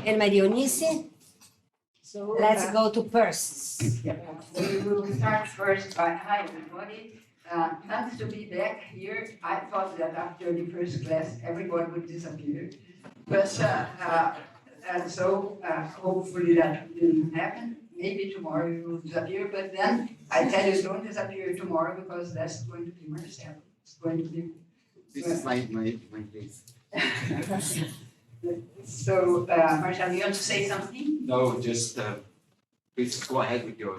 And Maria Eunice, So let's go to Peirce. We will start first by hi everybody. Nice to be back here. I thought that after the first class everybody would disappear, but hopefully that didn't happen. Maybe tomorrow you will disappear, but then I tell you don't disappear tomorrow because that's going to be Marcelo. It's going to be. This is my place. So Marcelo, you want to say something? No, just please go ahead with your.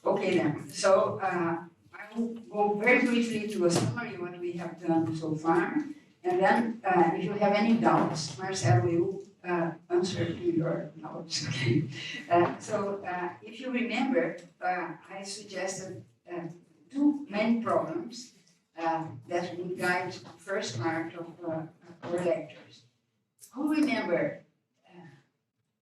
Okay then, so I will go very briefly to a summary of what we have done so far, and then if you have any doubts, Marcel will answer to your doubts. Okay. If you remember, I suggested two main problems that would guide the first part of our lectures. Who remember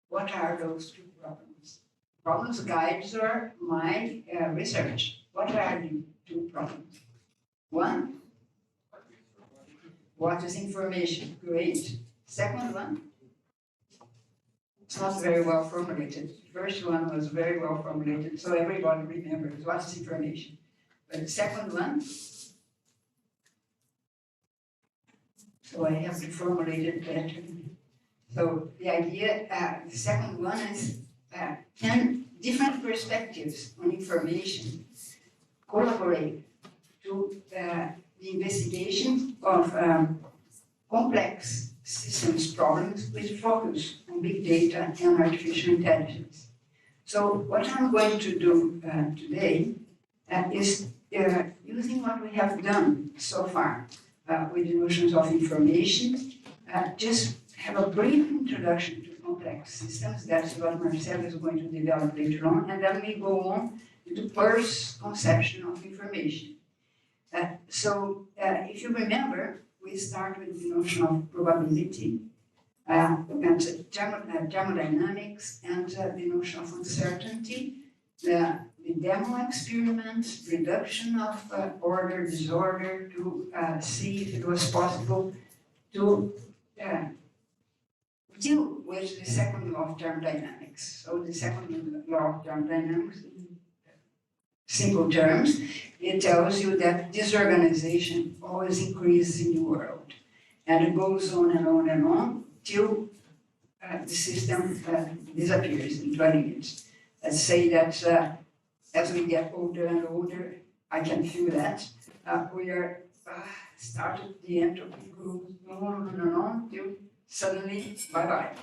what are those two problems? Problems guides are my research. What are the two problems? One, what is information? Great. Second one, it's not very well formulated. The first one was very well formulated, so everybody remembers what is information. But the second one, so I have to formulate it better. So the idea, the second one is can different perspectives on information collaborate to the investigation of complex systems problems with focus on big data and artificial intelligence. So what I'm going to do today is using what we have done so far with the notions of information, just have a brief introduction to complex systems. That's what Marcelo is going to develop later on, and then we go on to the Peirce conception of information. If you remember, we start with the notion of probability and thermodynamics and the notion of uncertainty, the demo experiment, reduction of order, disorder, to see if it was possible to deal with the second law of thermodynamics. So the second law of thermodynamics, in simple terms, it tells you that disorganization always increases in the world. And it goes on and on and on till the system disappears in 20 years. Let's say that as we get older and older, I can feel that, we are started the entropy goes on and on till suddenly bye-bye.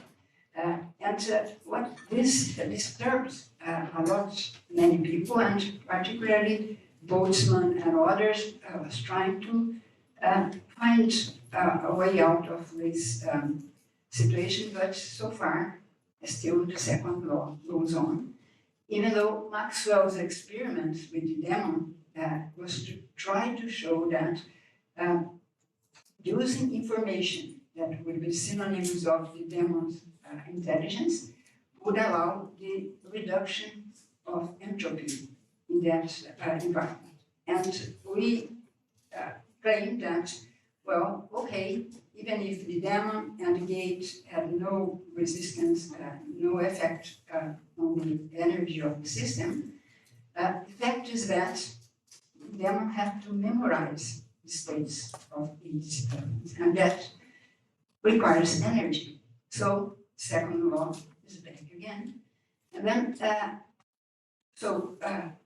What this disturbs a lot, many people, and particularly Boltzmann and others, was trying to find a way out of this situation, but so far, still the second law goes on. Even though Maxwell's experiment with the demon was to try to show that using information that would be synonyms of the demon's intelligence would allow the reduction of entropy in that environment. And we claim that, well, okay, even if the demon and the gate had no resistance, no effect on the energy of the system, the fact is that the demon had to memorize the states of each element, and that requires energy. So, second law is back again. And then,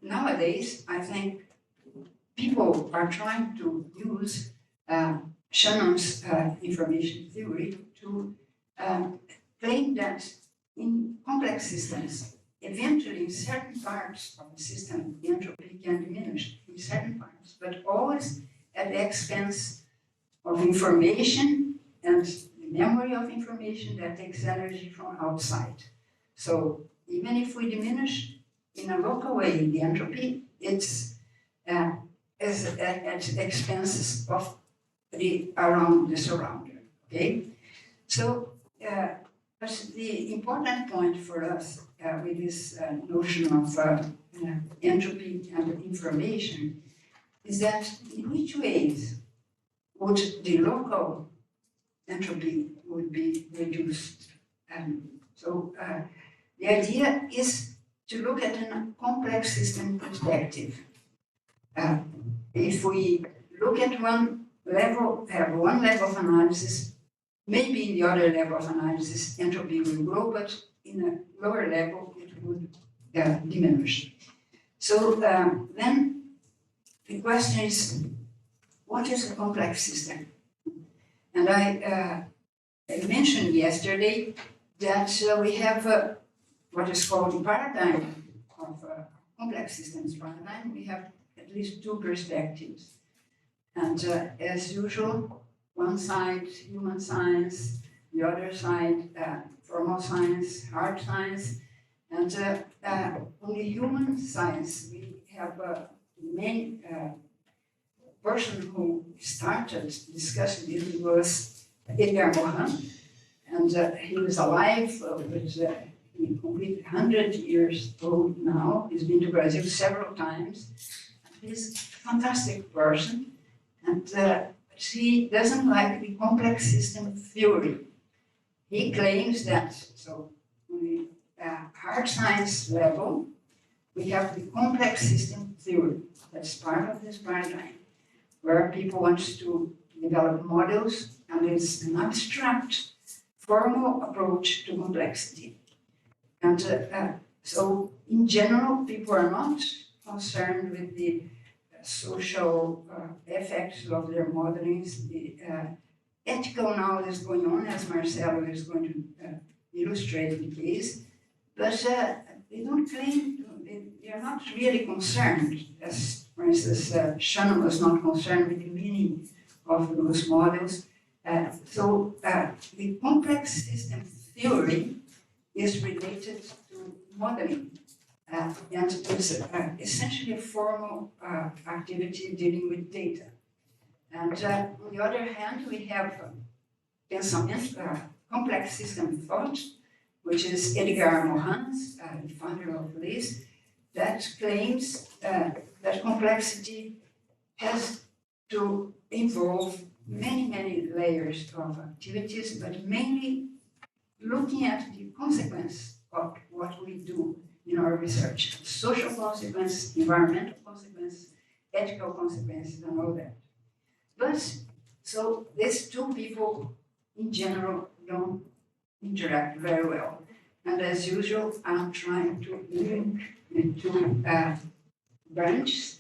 nowadays, I think people are trying to use Shannon's information theory to claim that in complex systems, eventually in certain parts of the system, the entropy can diminish in certain parts, but always at the expense of information and the memory of information that takes energy from outside. So even if we diminish in a local way the entropy, it's at expenses of the surrounder. Okay, so but the important point for us with this notion of entropy and information is that in which ways would the local entropy would be reduced The idea is to look at a complex system perspective. If we look at one level, have one level of analysis, maybe in the other level of analysis, entropy will grow, but in a lower level, it would diminish. So then the question is, what is a complex system? And I mentioned yesterday that we have what is called the paradigm of complex systems paradigm. We have at least two perspectives. And as usual, one side, human science, the other side, formal science, hard science. And on the human science, we have a main person who started discussing this was Edgar Morin. And he was alive, he completed 100 years old now. He's been to Brazil several times. He's a fantastic person. And he doesn't like the complex system theory. He claims that, so on the hard science level, we have the complex system theory. That's part of this paradigm, where people want to develop models, and it's an abstract, formal approach to complexity. And so, in general, people are not concerned with the social effects of their modelings. The ethical knowledge is going on, as Marcelo is going to illustrate the case, but they don't claim, they are not really concerned, as for instance, Shannon was not concerned with the meaning of those models. So the complex system theory is related to modeling. And it's essentially a formal activity dealing with data. And on the other hand, we have complex system thought, which is Edgar Morin's, the founder of this, that claims that complexity has to involve many, many layers of activities, but mainly looking at the consequence of what we do in our research. Social consequence, environmental consequence, ethical consequences, and all that. But, so these two people, in general, don't interact very well. And as usual, I'm trying to link the two branches.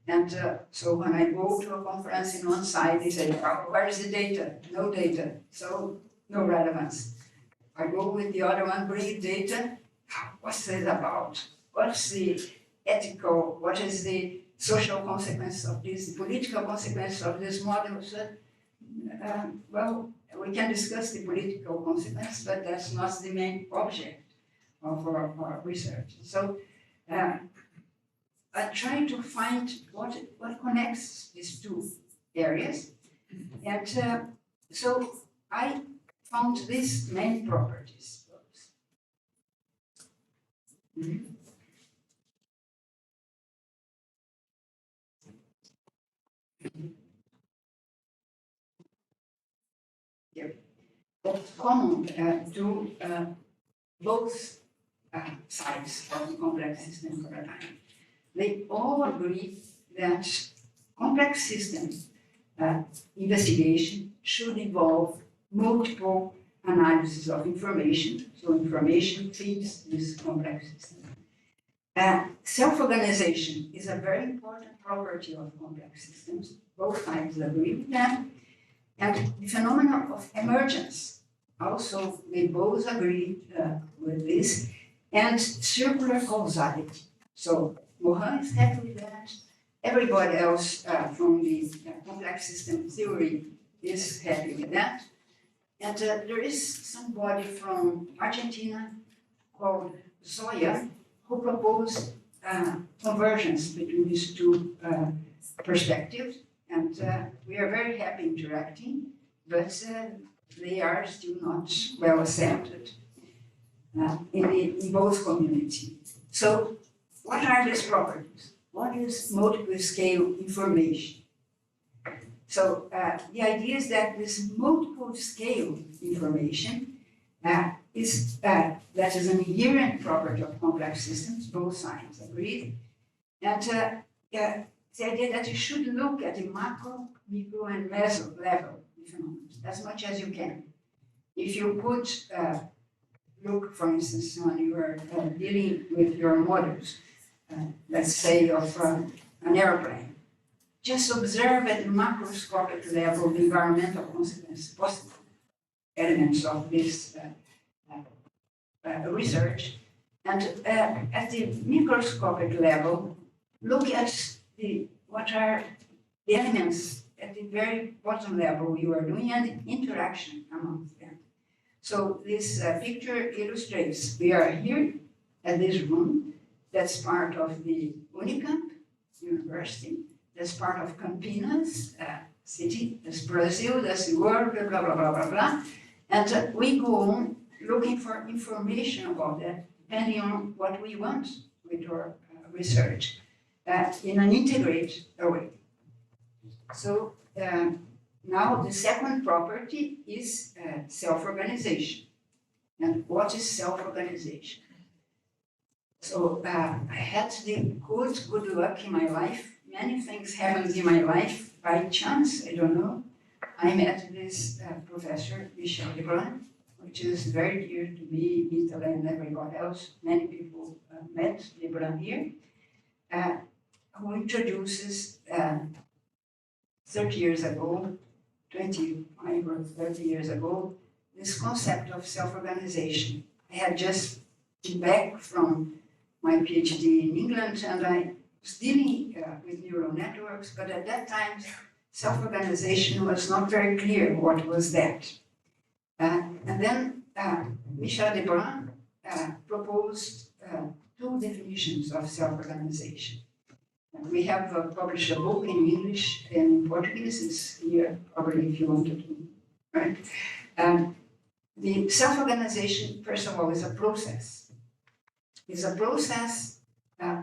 And so when I go to a conference in one side, they say, oh, where is the data? No data, so no relevance. I go with the other one, bring data. What's it about? What's the ethical, what is the social consequence of this, the political consequence of this model? So, well, we can discuss the political consequence, but that's not the main object of our research. So I try to find what connects these two areas. And so I found these main properties. That's common to both sides of the complex system paradigm. They all agree that complex system investigation should involve multiple analysis of information. So information feeds this complex system. Self-organization is a very important property of complex systems. Both sides agree with that. And the phenomenon of emergence, also they both agree with this. And circular causality. So Morin is happy with that. Everybody else from the complex system theory is happy with that. And there is somebody from Argentina called Zoya who proposed convergence between these two perspectives. And we are very happy interacting, but they are still not well accepted in both communities. So what are these properties? What is multiple scale information? So the idea is that this multiple scale information that is an inherent property of complex systems, both sides agreed. And the idea that you should look at the macro, micro, and meso level phenomena as much as you can. If you could look, for instance, when you are dealing with your models, let's say of an airplane, just observe at the macroscopic level the environmental consequences, possible elements of this research, and at the microscopic level, look at what are the elements at the very bottom level you are doing and the interaction among them. So this picture illustrates, we are here at this room, that's part of the Unicamp University, that's part of Campinas city, that's Brazil, that's the world, blah, blah, blah, blah, blah. And we go on looking for information about that, depending on what we want with our research in an integrated way. So now the second property is self-organization. And what is self-organization? So I had the good luck in my life. Many things happened in my life by chance, I don't know. I met this professor, Michel Lebrun, which is very dear to me, Italy, and everybody else. Many people met Lebrun here, who introduces 30 years ago, 25 or 30 years ago, this concept of self-organization. I had just been back from my PhD in England, and I was dealing with neural networks, but at that time, self-organization was not very clear what was that. And then Michel Lebrun proposed two definitions of self-organization. We have published a book in English and in Portuguese. It's here, probably if you wanted to, right? The self-organization, first of all, is a process. It's a process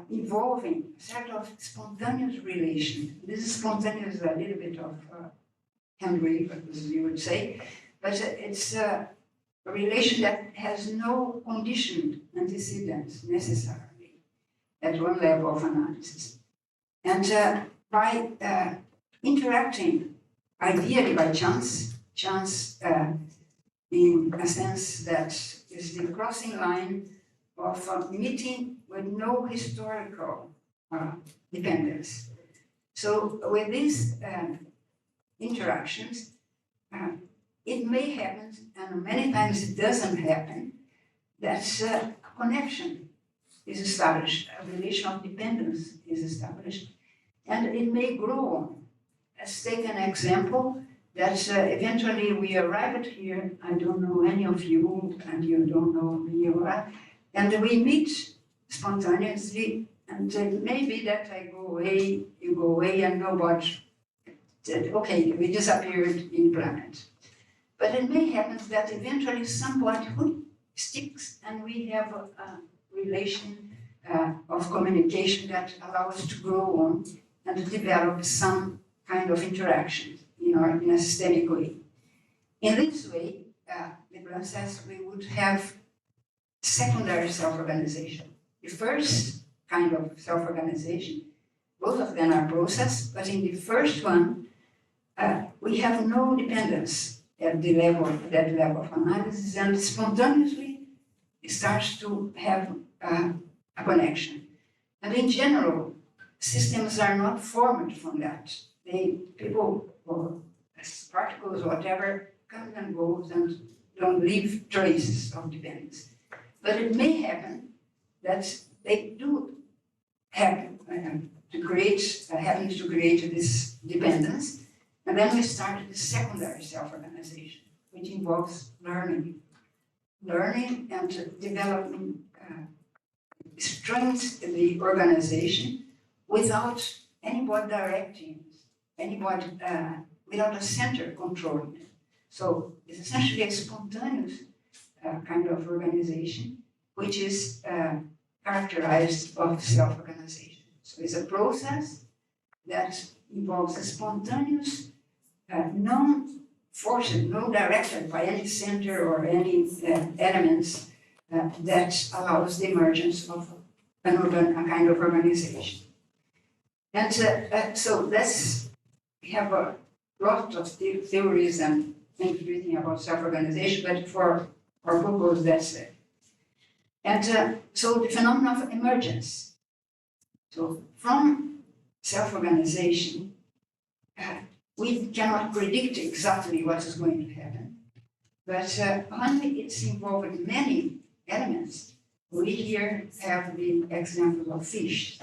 involving a set of spontaneous relations. This is spontaneous, a little bit of hand-wave, as you would say, but it's a relation that has no conditioned antecedents necessarily at one level of analysis. And by interacting, ideally by chance in a sense that is the crossing line of meeting with no historical dependence. So with these interactions, it may happen, and many times it doesn't happen, that a connection is established, a relation of dependence is established, and it may grow on. Let's take an example that eventually we arrived here, I don't know any of you, and you don't know me, and we meet spontaneously, and it may be that I go away, you go away, and nobody said, okay, we disappeared in the planet. But it may happen that eventually somebody sticks, and we have a relation of communication that allows us to grow on and to develop some kind of interaction in a systemic way. In this way, Lebrun says we would have secondary self-organization. The first kind of self-organization, both of them are process, but in the first one, we have no dependence at that level of analysis, and spontaneously it starts to have a connection. And in general, systems are not formed from that. People, or particles, whatever, come and goes and don't leave traces of dependence. But it may happen that they do happen to create this dependence, and then we start the secondary self-organization, which involves learning and developing strength in the organization without anybody directing, without a center controlling it. So it's essentially a spontaneous kind of organization, which is characterized of self-organization. So it's a process that involves a spontaneous, forced, no directed by any center or any elements that allows the emergence of a kind of organization. And so we have a lot of theories and things written about self-organization, but for our purpose, that's it. And so the phenomenon of emergence. So from self-organization, we cannot predict exactly what is going to happen, but when it's involved many elements, we here have the example of fish.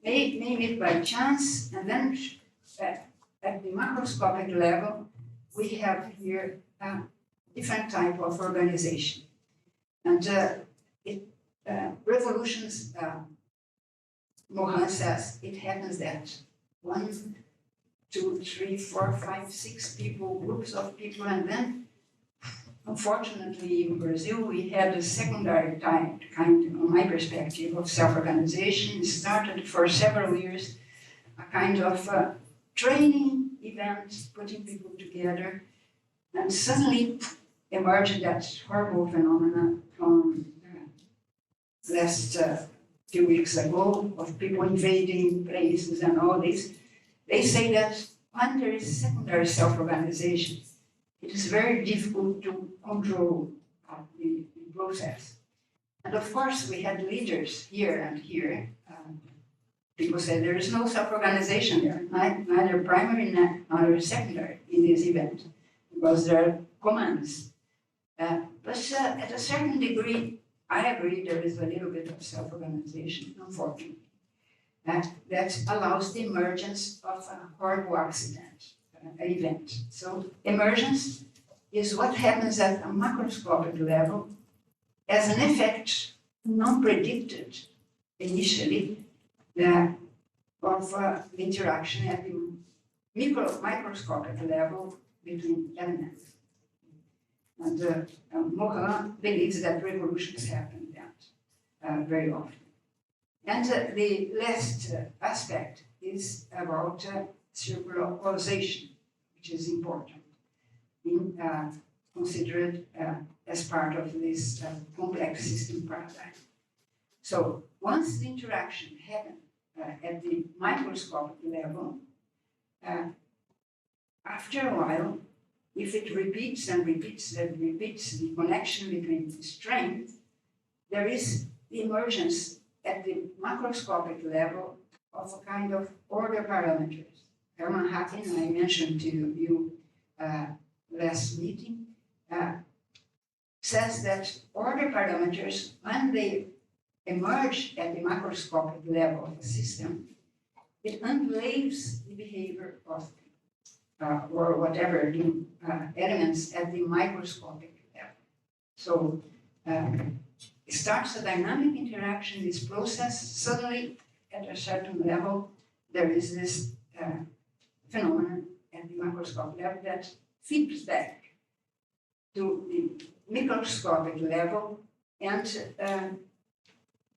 Maybe by chance, and then at the macroscopic level, we have here a different type of organization. And revolutions, Mohan says, it happens that 1, 2, 3, 4, 5, 6 people, groups of people, and then unfortunately in Brazil we had a secondary kind, on my perspective, of self-organization. It started for several years, a kind of training event, putting people together, and suddenly emerged that horrible phenomenon from last few weeks ago of people invading places and all this. They say that when there is secondary self-organization, it is very difficult to control the process. And of course, we had leaders here and here. People say there is no self-organization there, neither primary nor secondary in this event, because there are commands. But at a certain degree, I agree there is a little bit of self-organization, unfortunately, that allows the emergence of a horrible accident, event. So emergence is what happens at a macroscopic level as an effect not predicted initially of the interaction at the microscopic level between elements. And Mohan believes that revolutions happen that very often. And the last aspect is about circular causation, which is important, considered as part of this complex system paradigm. So once the interaction happens at the microscopic level, after a while, if it repeats and repeats and repeats the connection between the strength, there is the emergence at the macroscopic level of a kind of order parameters. Hermann Hacken, I mentioned to you last meeting, says that order parameters, when they emerge at the macroscopic level of a system, it enslaves the behavior of or whatever the elements at the microscopic level. So it starts a dynamic interaction, this process, suddenly at a certain level, there is this phenomenon at the microscopic level that feeds back to the microscopic level and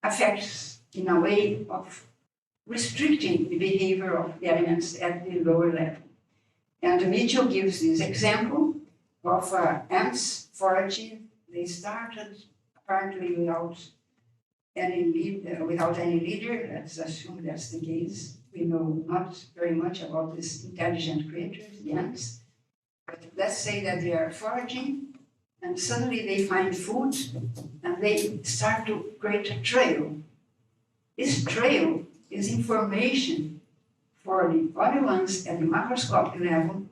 affects in a way of restricting the behavior of the elements at the lower level. And Mitchell gives this example of ants foraging. They started apparently without any leader. Let's assume that's the case. We know not very much about these intelligent creatures, the ants. But let's say that they are foraging, and suddenly they find food, and they start to create a trail. This trail is information for the other ones at the macroscopic level.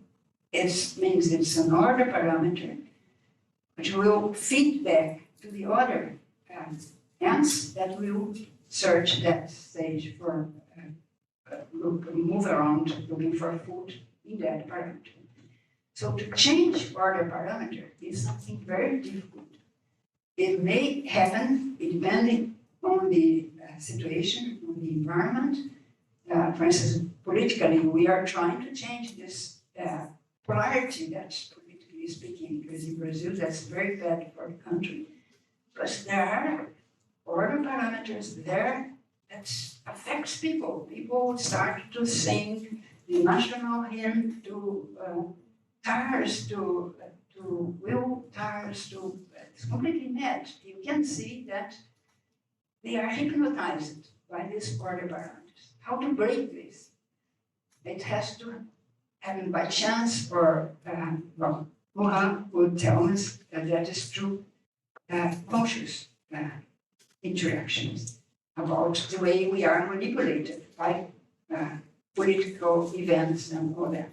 It means it's an order parameter, which will feed back to the other ants that will search that stage for move around looking for food in that parameter. So to change order parameter is something very difficult. It may happen depending on the situation, on the environment. For instance, politically, we are trying to change this polarity, that's politically speaking, because in Brazil that's very bad for the country. But there are order parameters there that affects people. People start to sing the national hymn to tires to will tires to, it's completely mad. You can see that they are hypnotized by these order parameters. How to break this? It has to happen by chance or, well, Mohan would tell us that that is through conscious interactions about the way we are manipulated by political events and all that.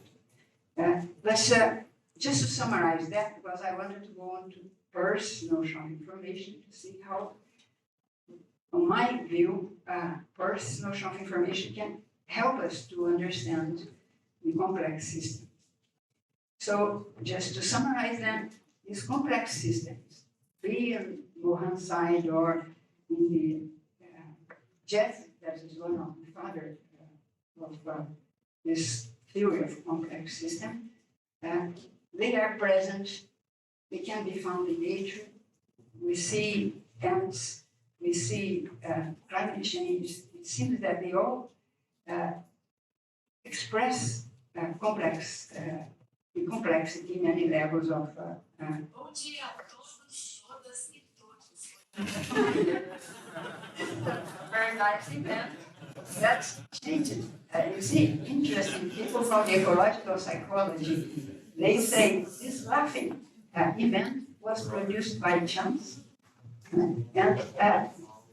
But just to summarize that, because I wanted to go on to Peirce notion of information to see how, on my view, Peirce notion of information can help us to understand the complex system. So just to summarize them, these complex systems, be on Mohan's side or in the Jeff, that is one of the father of this theory of complex system, they are present, they can be found in nature. We see ants, we see climate change. It seems that they all express complex, the complexity in many levels of. Bom dia a todos, todas e todos. Very nice event. That's changed. You see, interesting people from the ecological psychology, they say this laughing event was produced by chance, and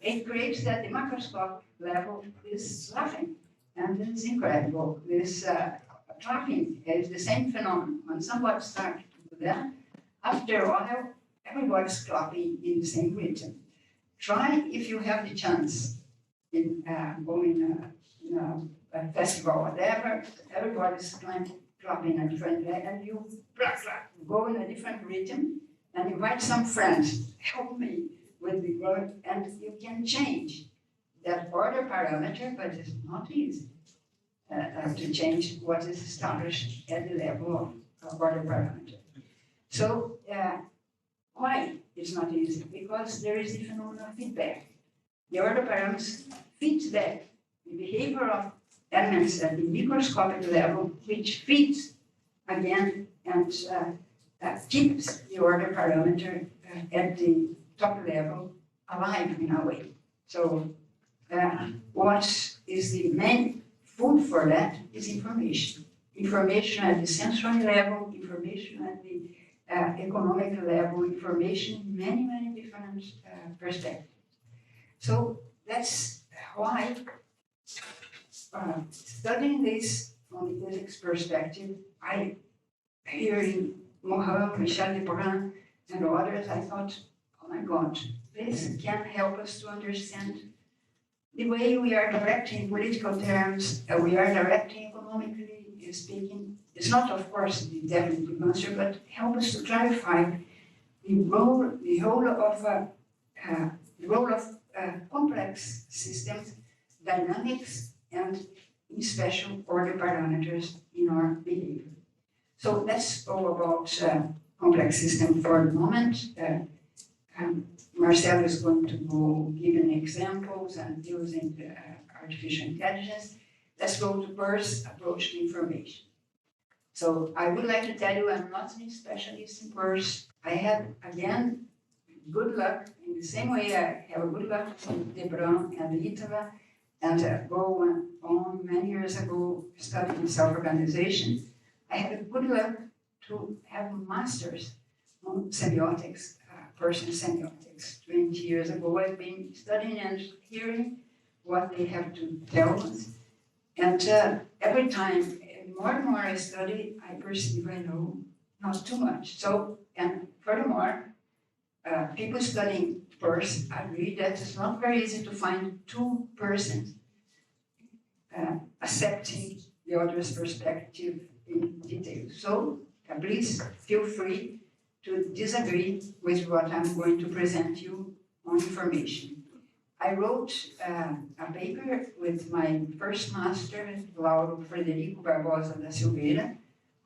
it creates that the microscopic level is laughing, and it's incredible. This clapping is the same phenomenon. When somebody starts to do that, after a while, everybody's clapping in the same rhythm. Try if you have the chance in going a festival, whatever, everybody's clapping a different way, and you go in a different rhythm and invite some friends, help me with the word, and you can change that order parameter, but it's not easy to change what is established at the level of order parameter. So why it's not easy? Because there is the phenomenon of feedback. The order parameters feeds back the behavior of elements at the microscopic level, which feeds again and keeps the order parameter at the top level alive in a way. So what is the main food for that is information. Information at the sensory level, information at the economic level, information in many, many different perspectives. So that's why studying this from the physics perspective, I hearing Mohan, Michel Lebrun, and others, I thought, oh my God, this can help us to understand the way we are directing political terms, we are directing economically speaking. It's not, of course, the definitive answer, but help us to clarify the role of complex systems, dynamics, and in special order parameters in our behavior. So that's all about complex system for the moment. Marcelo is going to go giving examples and using artificial intelligence. Let's go to Peirce approach to information. So I would like to tell you I'm not a specialist in Peirce. I had, again, good luck in the same way I have a good luck with Lebrun and Itala, and go on many years ago studying self-organization. I had a good luck to have masters on semiotics, Peirce semiotics. 20 years ago, I've been studying and hearing what they have to tell us. And every time, more and more I study, I perceive I know not too much. So, and furthermore, people studying Peirce agree that it's not very easy to find two persons accepting the other's perspective in detail. So please feel free to disagree with what I'm going to present you on information. I wrote a paper with my first master, Lauro Frederico Barbosa da Silveira,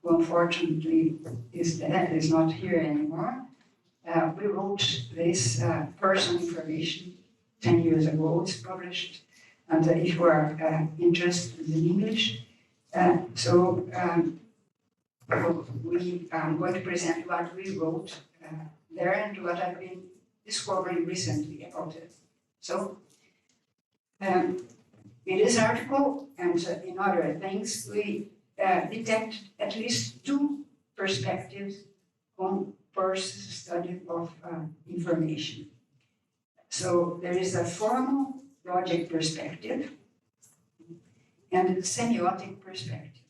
who unfortunately is dead, is not here anymore. We wrote this personal information 10 years ago. It's published, and if you are interested in English. So I'm going to present what we wrote there and what I've been discovering recently about it. So, in this article and in other things, we detect at least two perspectives on Peirce's study of information. So there is a formal logic perspective and a semiotic perspective.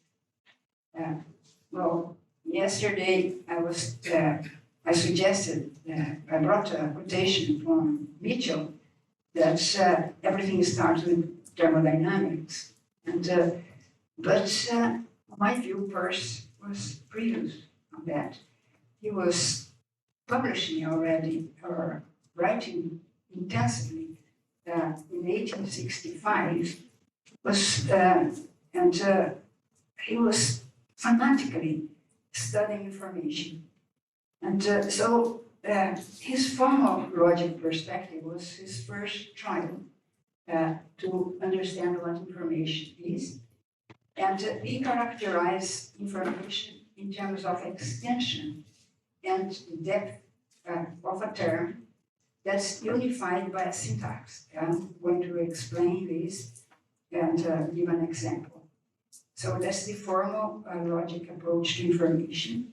Well, yesterday I suggested, I brought a quotation from Mitchell that everything starts with thermodynamics. And, but my view, Peirce was previous on that. He was publishing already, or writing intensively in 1865, he was fanatically studying information. And so his formal logic perspective was his first trial to understand what information is. And he characterized information in terms of extension and depth of a term that's unified by a syntax. I'm going to explain this and give an example. So that's the formal logic approach to information.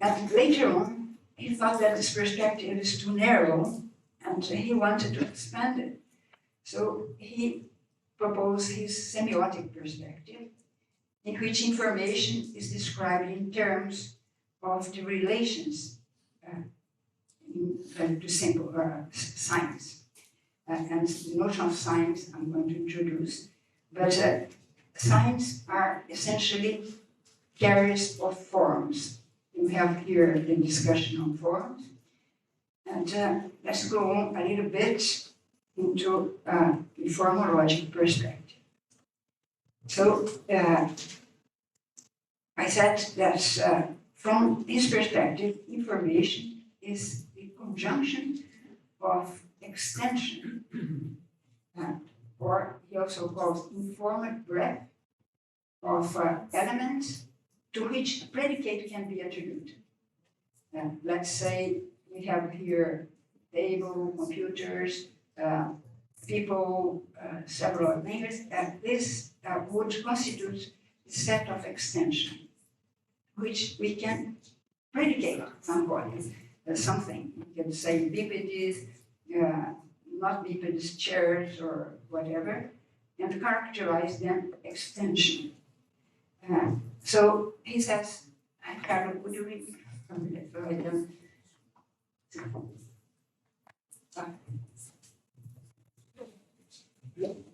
And later on, he thought that this perspective is too narrow, and he wanted to expand it. So he proposed his semiotic perspective, in which information is described in terms of the relations to simple science. And the notion of science I'm going to introduce. But signs are essentially carriers of forms. We have here the discussion on forms. And let's go on a little bit into the formal logic perspective. So I said that from his perspective, information is the conjunction of extension, or he also calls informed breadth of elements to which a predicate can be attributed. Let's say we have here table, computers, people, several things. This would constitute a set of extension, which we can predicate somebody, something. You can say bipeds, not bipeds, chairs or whatever, and characterize them extension. So he says, Carol, would you read?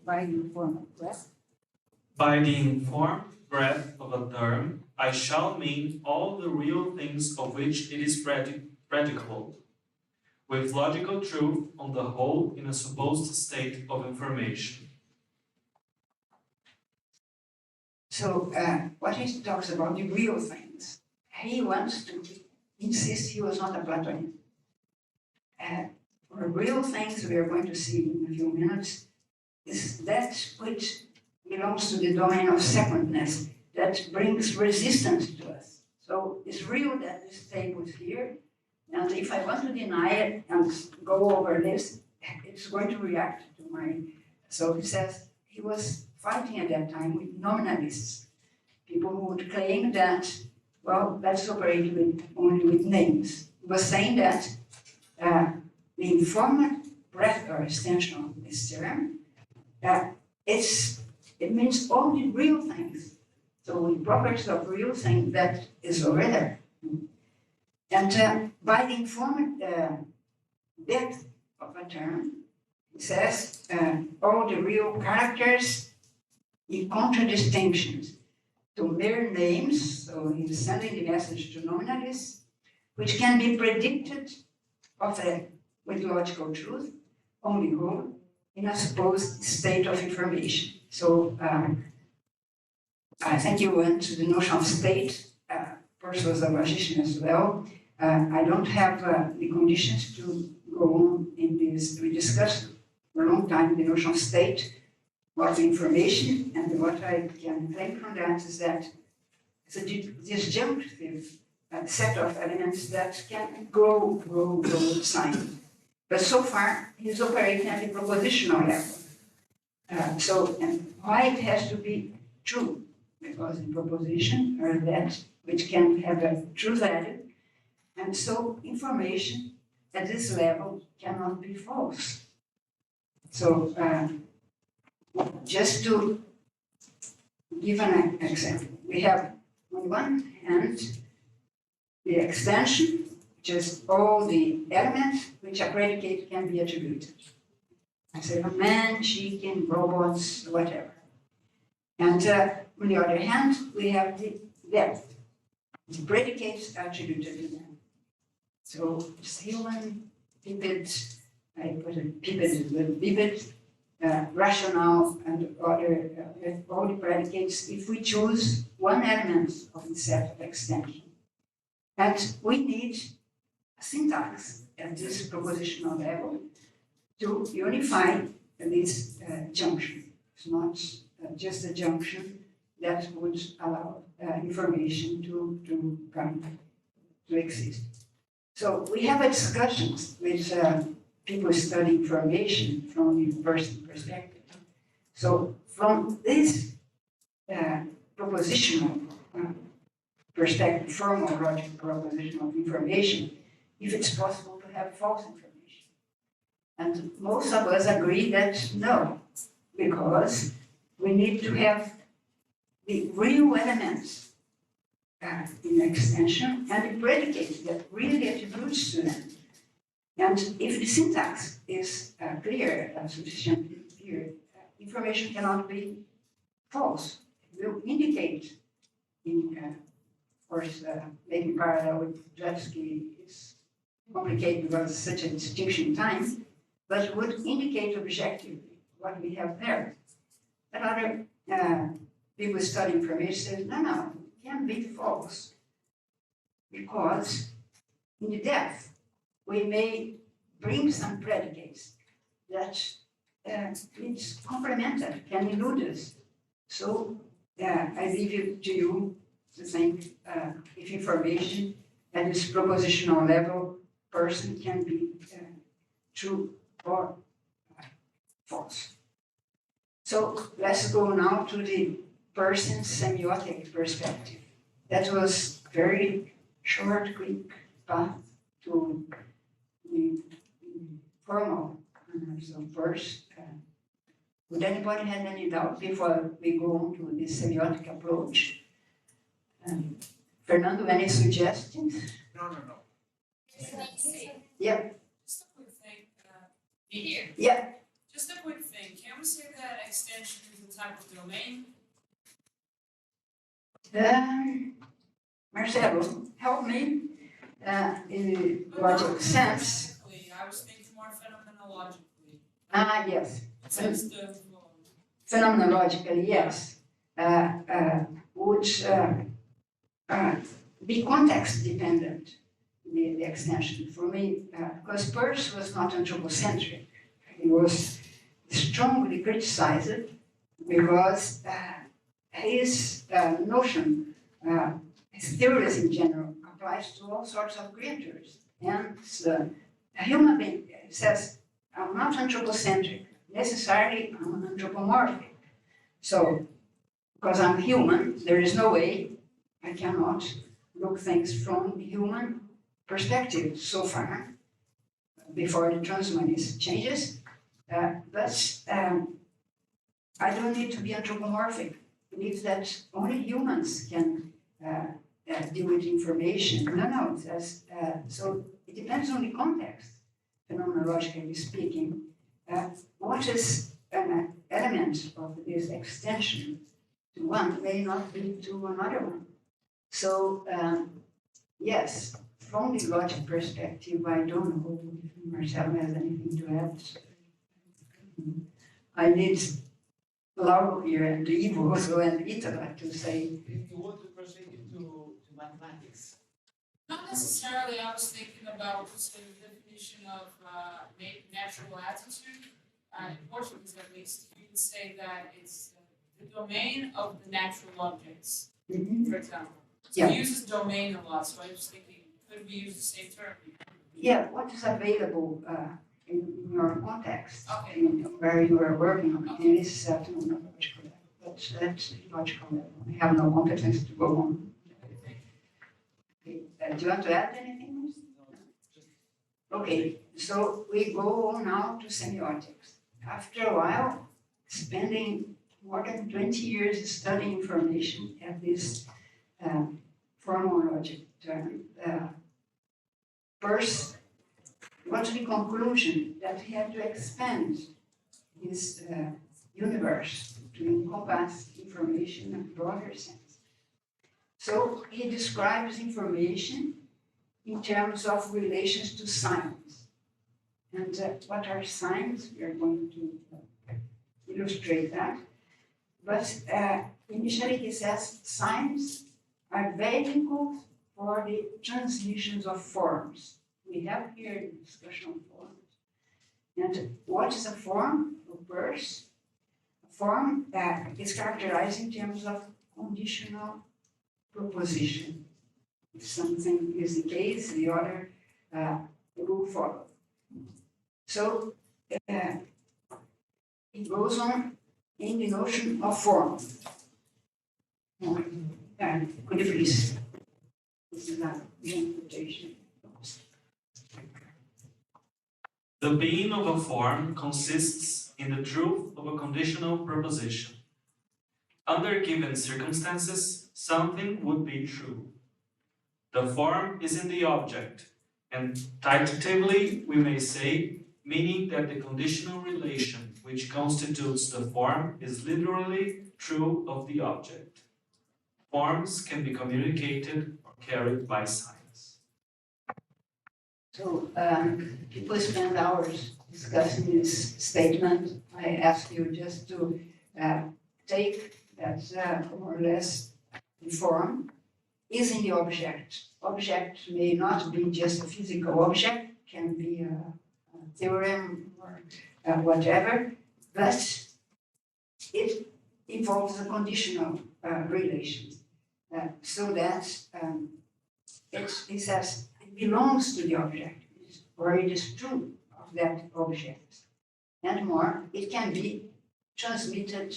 By the informed breadth. By the informed breadth of a term, I shall mean all the real things of which it is predicable, with logical truth on the whole in a supposed state of information. So what he talks about the real things, he wants to insist he was not a Platonian. For real things we are going to see in a few minutes is that which belongs to the domain of secondness, that brings resistance to us. So it's real that this table is here, and if I want to deny it and go over this, it's going to react to my... So he says he was fighting at that time with nominalists, people who would claim that, well, let's operate only with names. He was saying that the informed breadth or extension of this term, it means all the real things. So the properties of real things that is over there. And by the informed depth of a term, it says all the real characters in contradistinctions to mere names, so he's sending the message to nominalists, which can be predicted with logical truth, on the whole, in a supposed state of information. So I think you went to the notion of state. Peirce was a logician as well. I don't have the conditions to go on in this. We discussed for a long time the notion of state, what information, and what I can claim from that is that it's a disjunctive set of elements that can grow with sign. But so far, he's operating at the propositional level. And why it has to be true? Because the proposition are that which can have a true value, and so information at this level cannot be false. So just to give an example, we have on one hand the extension, just all the elements which a predicate can be attributed. I say a man, chicken, robots, whatever. And on the other hand, we have the depth. The predicates are attributed to them. So it's human, biped, I put a biped with biped, rational, and other, all the predicates, if we choose one element of the set of extension. And we need a syntax at this propositional level to unify this junction. It's not just a junction that would allow information to come to exist. So we have discussions with people studying information from the person perspective. So from this propositional perspective, formal logic proposition of information, if it's possible to have false information. And most of us agree that no, because we need to have the real elements in extension and the predicate that really attributes to them. And if the syntax is clear, sufficiently clear, information cannot be false. It will indicate in, of course, making parallel with Dretske is complicated because it's such a distinction in time, but it would indicate objectively what we have there. But other people studying information say, no, it can't be false, because in the depth, we may bring some predicates that it's complementary, can elude us. So I leave it to you to think if information at this propositional level person can be true or false. So let's go now to the person's semiotic perspective. That was very short, quick path to the formal. So first, would anybody have any doubt before we go on to the semiotic approach? Fernando, any suggestions? No. Yeah. Just a quick thing, here. Yeah. Just a quick thing, can we say that extension is a type of domain? Marcelo, help me in the logic sense. I was thinking more phenomenologically. Yes. Since the Phenomenologically, yes. Would be context dependent, the extension. For me, because Peirce was not anthropocentric. He was strongly criticized because his notion, his theories in general, applies to all sorts of creatures. And a human being says, I'm not anthropocentric, necessarily I'm anthropomorphic. So, because I'm human, there is no way I cannot look things from the human perspective so far, before the transhumanist changes. But I don't need to be anthropomorphic. I believe that only humans can deal with information. No, it says, so it depends on the context, phenomenologically speaking. What is an element of this extension to one may not be to another one. So, yes, from the logic perspective, I don't know if Marcelo has anything to add. I need Lauro here and Ivo also and Itala to say. If you want to proceed to mathematics. Not necessarily, I was thinking about the definition of natural attitude. In Portuguese, at least, you can say that it's the domain of the natural objects, for example. Yeah. He uses domain a lot, so I was thinking, could we use the same term? Yeah, what is available in your context, Okay. where you are working on, and this is at a logical level. That's logical level. I have no competence to go on. Okay. Do you want to add anything? Okay, so we go on now to semiotics. After a while, spending more than 20 years studying information at this formal logic term, Peirce got to the conclusion that he had to expand his universe to encompass information in a broader sense. So he describes information in terms of relations to signs. And what are signs? We are going to illustrate that. But initially he says signs are vehicles for the transmissions of forms. We have here the discussion of forms. And what is a form of Peirce? A form is characterized in terms of conditional proposition. If something is the case, the other will follow. So it goes on in the notion of form. Could you please? This is a interpretation. The being of a form consists in the truth of a conditional proposition. Under given circumstances, something would be true. The form is in the object, and tentatively we may say, meaning that the conditional relation which constitutes the form is literally true of the object. Forms can be communicated or carried by signs. So people spend hours discussing this statement. I ask you just to take that more or less the form is in the object. Object may not be just a physical object, can be a theorem or whatever, but it involves a conditional relation. So that it says it belongs to the object, or it is true of that object. And more, it can be transmitted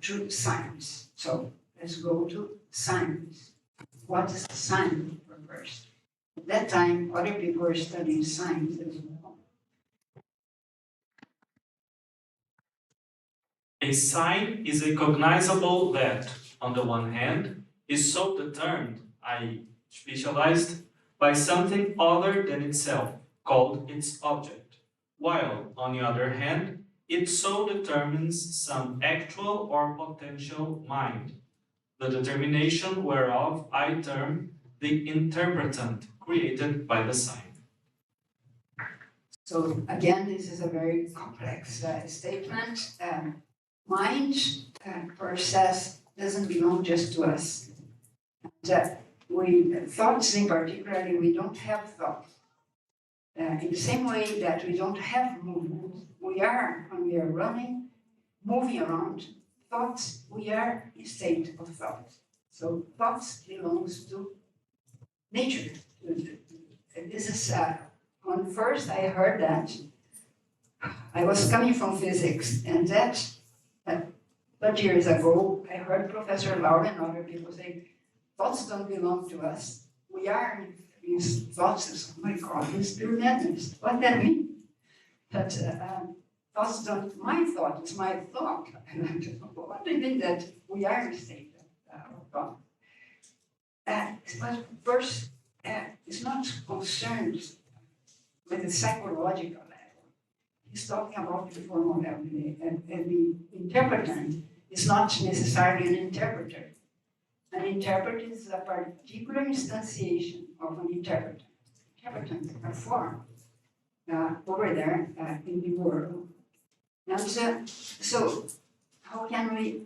through signs. So let's go to signs. What is a sign for Peirce? At that time, other people were studying signs as well. A sign is a cognizable that, on the one hand, is so determined, i.e., specialized, by something other than itself, called its object, while, on the other hand, it so determines some actual or potential mind, the determination whereof I term the interpretant created by the sign. So again, this is a very complex statement. Mind, Peirce says, doesn't belong just to us. Thoughts in particular, we don't have thoughts. In the same way that we don't have movement, when we are running, moving around, thoughts, we are in state of thought. So thoughts belongs to nature. This is, when first I heard that, I was coming from physics, and that 30 years ago, I heard Professor Laura and other people say, thoughts don't belong to us. We are these thoughts. Oh my God, it's pure madness. What does that mean? But thoughts don't, my thought, it's my thought. What do you mean that we are in a state of thought? But Peirce is not concerned with the psychological level. He's talking about the formal level. And the interpretant is not necessarily an interpreter. An interpreter is a particular instantiation of an interpretant. Interpretant, a form, over there in the world. And so, how can we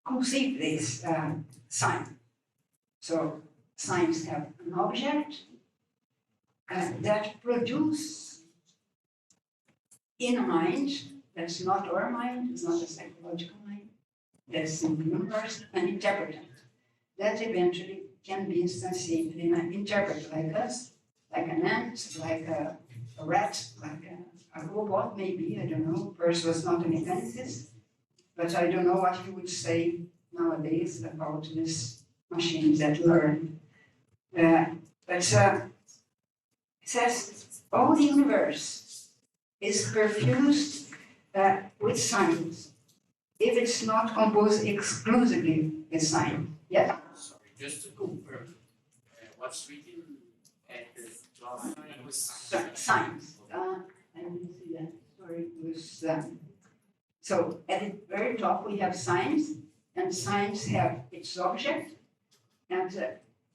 conceive this sign? So, signs have an object that produce in a mind, that's not our mind, it's not a psychological mind, that's in the universe, an interpretant. that eventually can be instantiated in an interpreter like us, like an ant, like a rat, like a robot maybe, I don't know. Peirce was not a mechanicist, but I don't know what he would say nowadays about these machines that learn. But it says all the universe is perfused with science if it's not composed exclusively with science. Yes? Sorry, just to confirm, what's written at the top was Science. I didn't see that. Sorry, it was. So at the very top we have science, and science have its object, and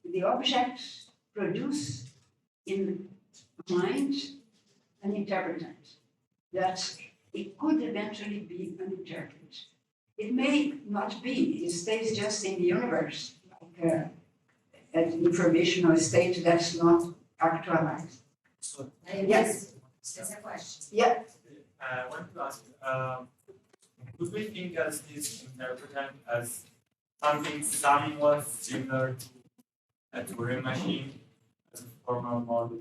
the objects produce in mind an interpretant that it could eventually be an interpreter. It may not be, it stays just in the universe, like an informational state that's not actualized. so Yes. There's a question. Yeah, I want to ask, could we think as this interpreter as something somewhat similar to a Turing machine as a formal model?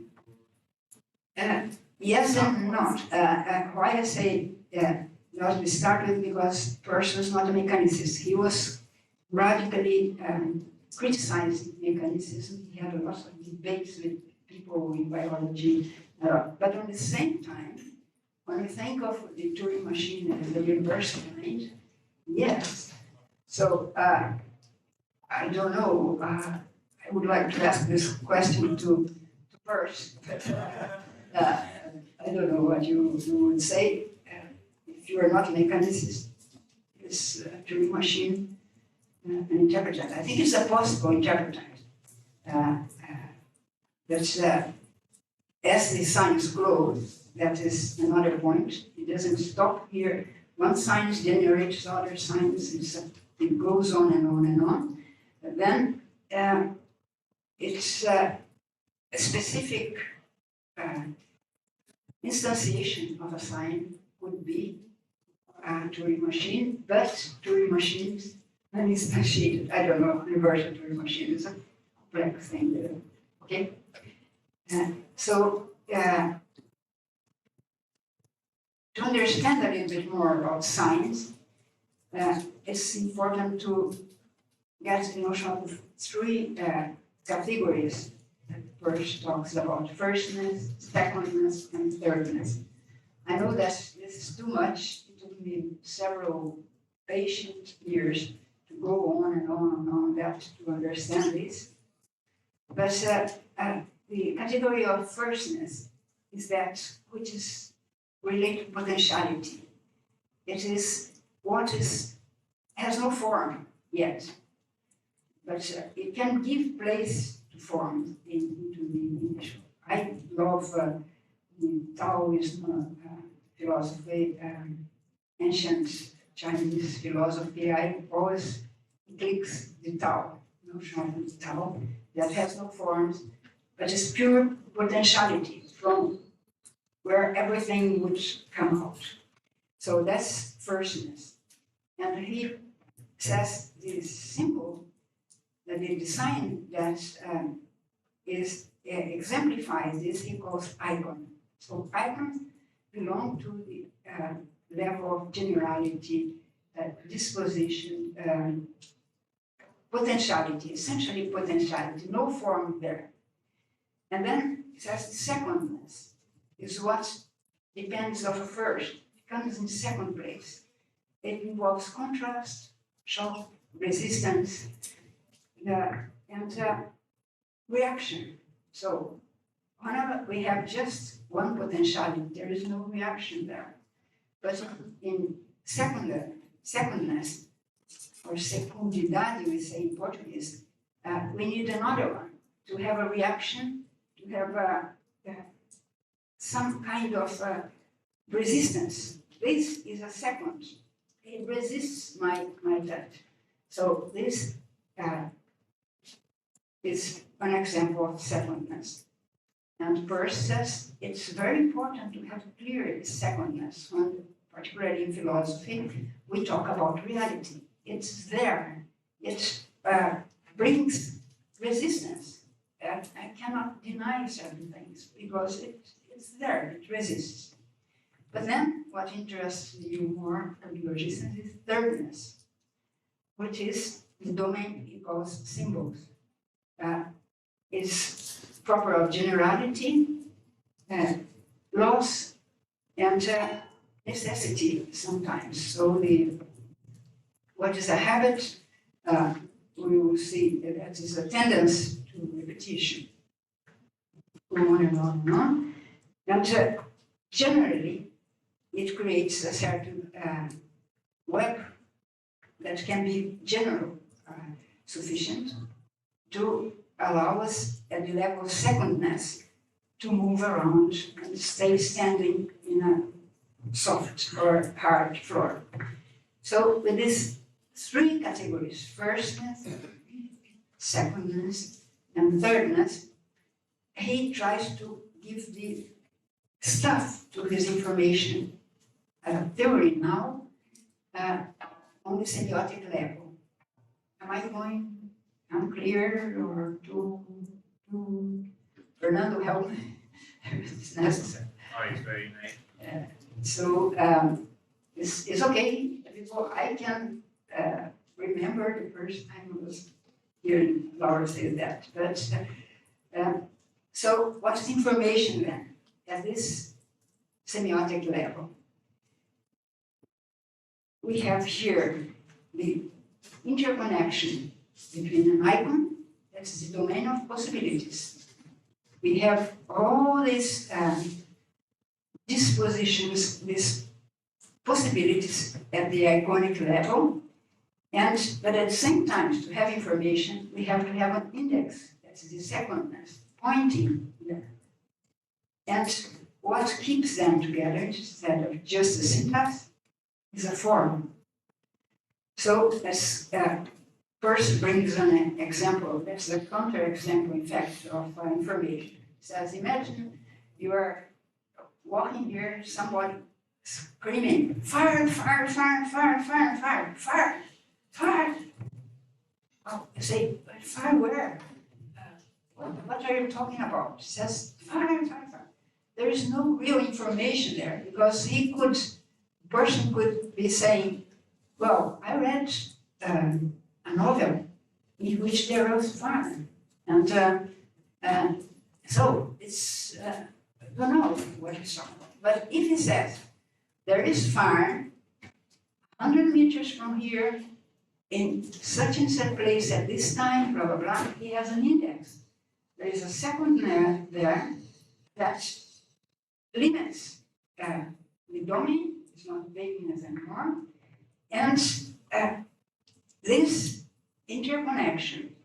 yes and not. Why I say not to start with, because Peirce was not a mechanicist. He was radically criticizing mechanicism. He had a lot of debates with people in biology. But at the same time, when we think of the Turing machine as the universal mind, yes. So I don't know. I would like to ask this question to Peirce, but I don't know what you would say if you are not a mechanicist. Is Turing machine an interpreter? I think it's a possible interpreter. But as the science grows, that is another point. It doesn't stop here. One science generates other science. It goes on and on and on. But then it's a specific instantiation of a sign would be a Turing machine, but Turing machines are instantiated. I don't know, universal Turing machine is a complex thing there. Okay? So to understand a little bit more about science, it's important to get the notion of three categories that Peirce talks about: firstness, secondness, and thirdness. I know that this is too much. It took me several patient years to go on and on and on that to understand this. But the category of firstness is that which is related to potentiality. It is what has no form yet, but it can give place to form into the initial. I love the Taoism philosophy, ancient Chinese philosophy. I always clicks the Tao, notion of the Tao that has no forms, but is pure potentiality from where everything would come out. So that's firstness. And he says this symbol, that the design that exemplifies this, he calls icon. So icons belong to the level of generality, disposition, potentiality, essentially potentiality, no form there. And then it says the secondness is what depends on the first. It comes in second place. It involves contrast, shock, resistance, and reaction. So whenever we have just one potentiality, there is no reaction there. But in secondness, or secundidade, we say in Portuguese, we need another one to have a reaction, to have some kind of resistance. This is a second. It resists my touch. So this is an example of secondness. And Peirce says it's very important to have clear secondness. When, particularly in philosophy, we talk about reality. It's there. It's brings resistance. I cannot deny certain things because it's there, it resists. But then what interests you more as logicians is thirdness, which is the domain he calls symbols. Is proper of generality, loss, and necessity sometimes. So what is a habit, we will see that is a tendency to repetition. Go on and on and on. And generally, it creates a certain web that can be general, sufficient to allow us at the level of secondness to move around and stay standing in a soft or hard floor. So with these three categories, firstness, secondness, and thirdness, he tries to give the stuff to his information theory now on the semiotic level. Am I going unclear or too Fernando, help me if it's necessary? Oh, it's very nice. So it's okay. Before I can remember the first time I was hearing Laura say that. But so what's information then at this semiotic level? We have here the interconnection between an icon, that's the domain of possibilities. We have all these dispositions, these possibilities at the iconic level, but at the same time, to have information, we have to have an index, that's the secondness, pointing there. And what keeps them together, instead of just a syntax, is a form. So as Peirce brings an example, that's a counter-example, in fact, of information. He says, imagine you are walking here, somebody screaming, fire, fire, fire, fire, fire, fire, fire, fire. Oh, you say, but fire where? What are you talking about? He says, fire, fire, fire. There is no real information there because the person could be saying, well, I read a novel in which there was fire. And so it's, I don't know what he's talking about. But if he says, there is fire 100 meters from here in such and such place at this time, blah, blah, blah, he has an index. There is a second there that limits the domain, it's not vagueness anymore, and this interconnection,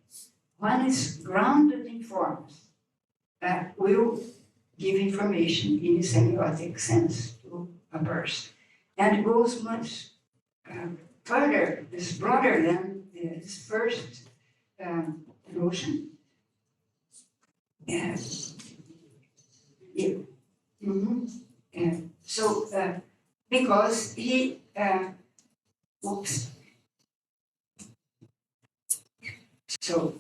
when it's grounded in forms, will give information in a semiotic sense to a person. And it goes much further, it's broader than this first notion. Yes. Yeah. Mm-hmm. So, because he, oops. So,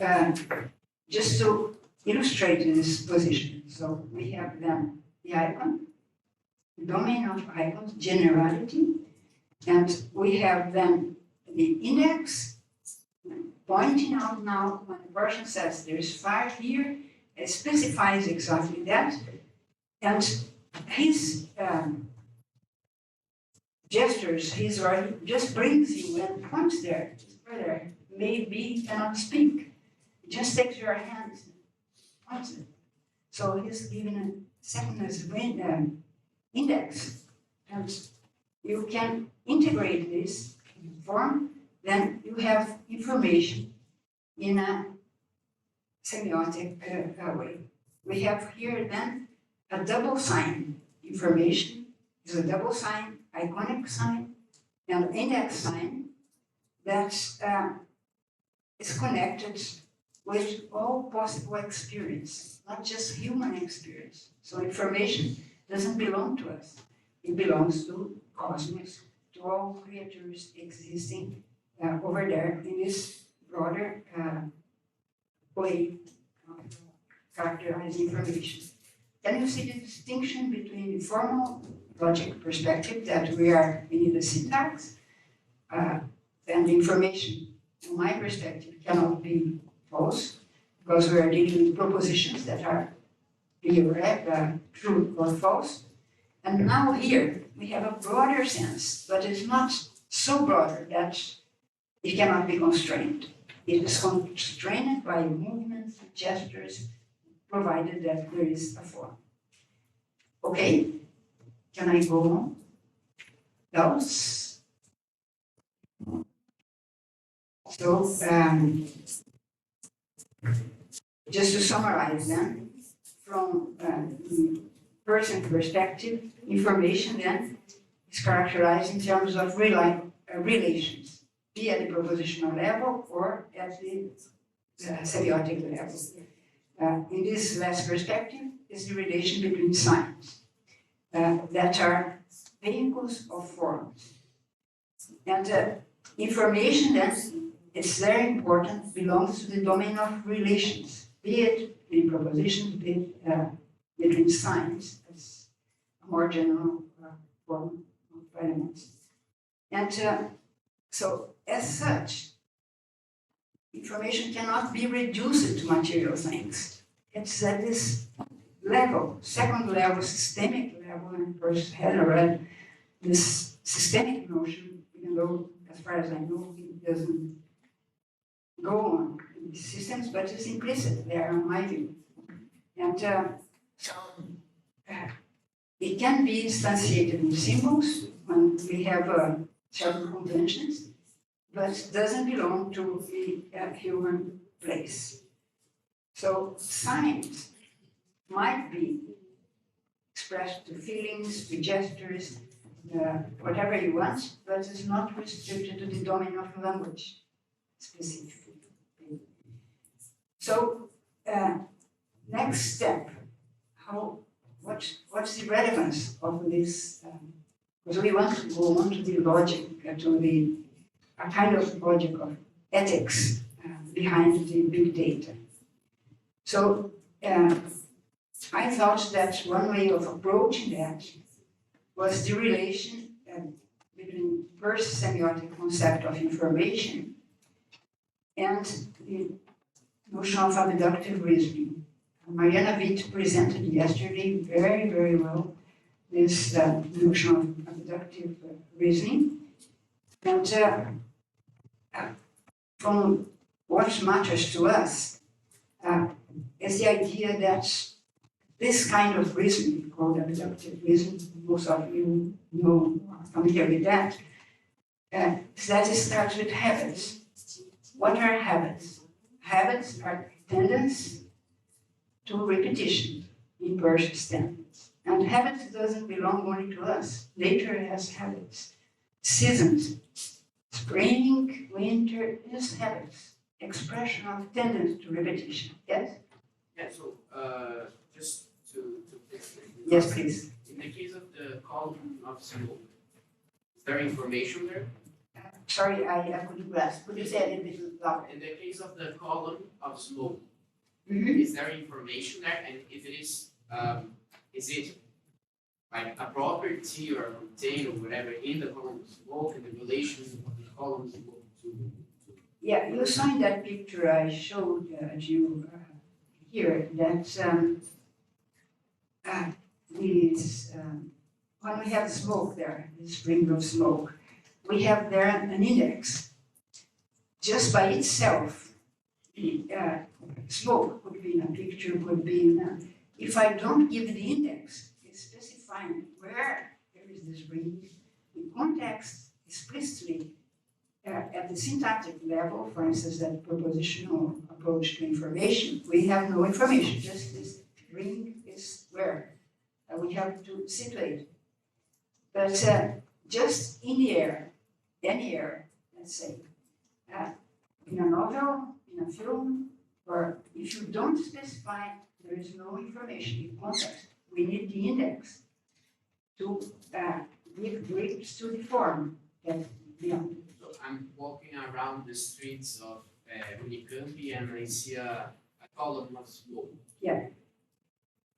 just to illustrate this position, so we have then the icon, the domain of icons, generality, and we have then the index, pointing out now when the person says there is fire here, it specifies exactly that, and his gestures, his writing just brings you and points there, further. Maybe cannot speak. It just takes your hand and points it. So he's given a secondness index, and you can integrate this form, then you have information in a semiotic way. We have here then a double sign. Information is a double sign, iconic sign, and index sign that is connected with all possible experience, not just human experience. So information doesn't belong to us. It belongs to cosmos, to all creatures existing over there in this broader way of characterizing information. Can you see the distinction between the formal logic perspective that we need a syntax, and the information, from my perspective, cannot be false, because we are dealing with propositions that are either true or false. And now here, we have a broader sense, but it's not so broader that it cannot be constrained. It is constrained by movements, gestures, provided that there is a form. Okay, can I go on? Else? So, just to summarize then, from the person perspective, information then is characterized in terms of relations, be at the propositional level or at the semiotic level. In this last perspective is the relation between signs that are vehicles of forms. And information then, it's very important, belongs to the domain of relations, be it in propositions, be it between signs, as a more general form of elements. And so, as such, information cannot be reduced to material things. It's at this level, second level, systemic level, and Peirce had read this systemic notion, even though, as far as I know, it doesn't go on in these systems, but it's implicit there, in my view. And so it can be instantiated in symbols when we have certain conventions, but doesn't belong to the human place. So signs might be expressed to feelings, to gestures, whatever you want, but it's not restricted to the domain of language specifically. So, next step, what's the relevance of this? Because we want to go on to the logic, to a kind of logic of ethics behind the big data. So, I thought that one way of approaching that was the relation between Peirce's semiotic concept of information and the notion of abductive reasoning. Mariana Witt presented yesterday very, very well this notion of abductive reasoning. And from what matters to us is the idea that this kind of reasoning, called abductive reasoning, most of you know, are familiar with that, that it starts with habits. What are habits? Habits are tendencies to repetition in Peirce's standards. And habits doesn't belong only to us. Nature has habits. Seasons, spring, winter, is habits. Expression of tendency to repetition. Yes? Yeah, so just to Yes, please. in the case of the column of smoke, is there information there? Sorry, I couldn't grasp. Could you say a little bit louder? In the case of the column of smoke, Mm-hmm. is there information there? And if it is it like a property or a contain or whatever in the column of smoke and the relation of the column of smoke to Yeah, you saw in that picture I showed you here that when we have smoke there, the spring of smoke, we have there an index. Just by itself, smoke could be in a picture, could be in if I don't give the index, it's specifying where there is this ring, in context, explicitly, at the syntactic level, for instance, that propositional approach to information, we have no information, just this ring is where we have to situate. But just in the air, any air, let's say, in a novel, in a film, or if you don't specify, there is no information in context. We need the index to give grips to the form that belongs. So I'm walking around the streets of Unicamp and I see a column of smoke.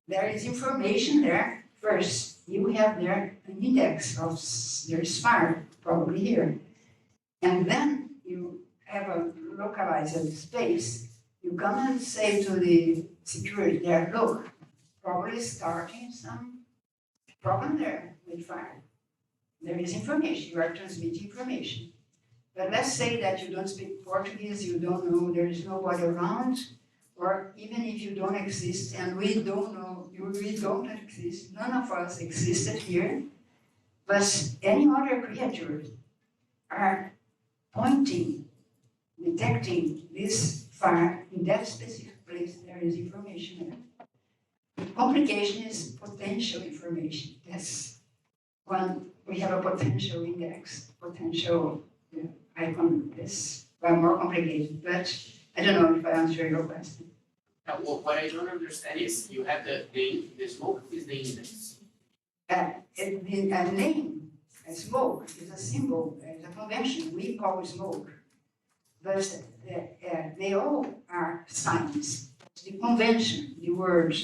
There is information there. First, you have there an index of there is fire, probably here. And then you have a localized space. You come and say to the security there, look, probably starting some problem there with fire. There is information, you are transmitting information. But let's say that you don't speak Portuguese, you don't know, there is nobody around, or even if you don't exist and we don't know, we don't exist, none of us existed here, but any other creature are pointing, detecting this fire in that specific place, there is information there. The complication is potential information. That's when we have a potential index, potential icon. It's more complicated, but I don't know if I answered your question. What I don't understand is you have the smoke is the index. A name, a smoke, is a symbol, is a convention. We call smoke, but they all are signs. The convention, the word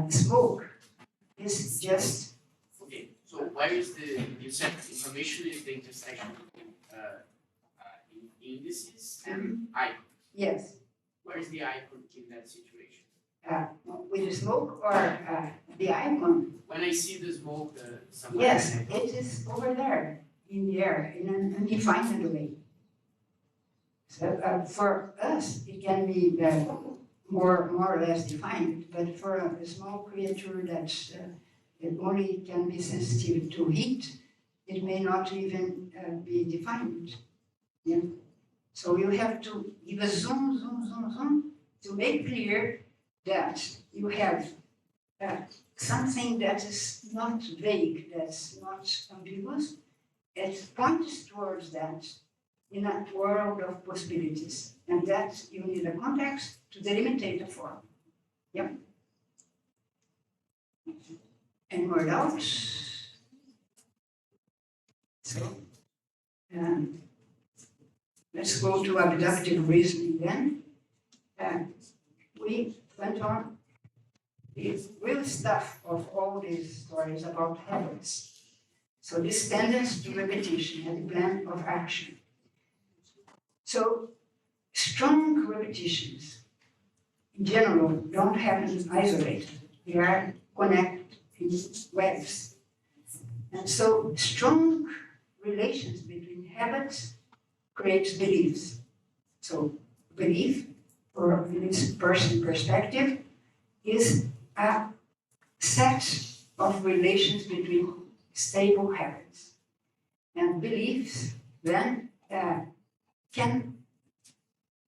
smoke, is just. Okay, so where is you said information is the intersection in indices and icons. Yes. Where is the icon in that situation? With the smoke or the icon? When I see the smoke somewhere. Yes, it is over there in the air in an undefined way. So for us, it can be more or less defined, but for a small creature that it only can be sensitive to heat, it may not even be defined. Yeah. So you have to give a zoom, zoom, zoom, zoom to make clear that you have something that is not vague, that's not ambiguous. It points towards that in a world of possibilities. And that you need a context to delimitate a form. Yep. Any more doubts? So, let's go to abductive reasoning then. We went on the real stuff of all these stories about habits. So this tendency to repetition and the plan of action. So strong repetitions in general don't happen isolated. They are connected in webs. And so strong relations between habits creates beliefs. So belief, or in this person perspective, is a set of relations between stable habits. And beliefs then can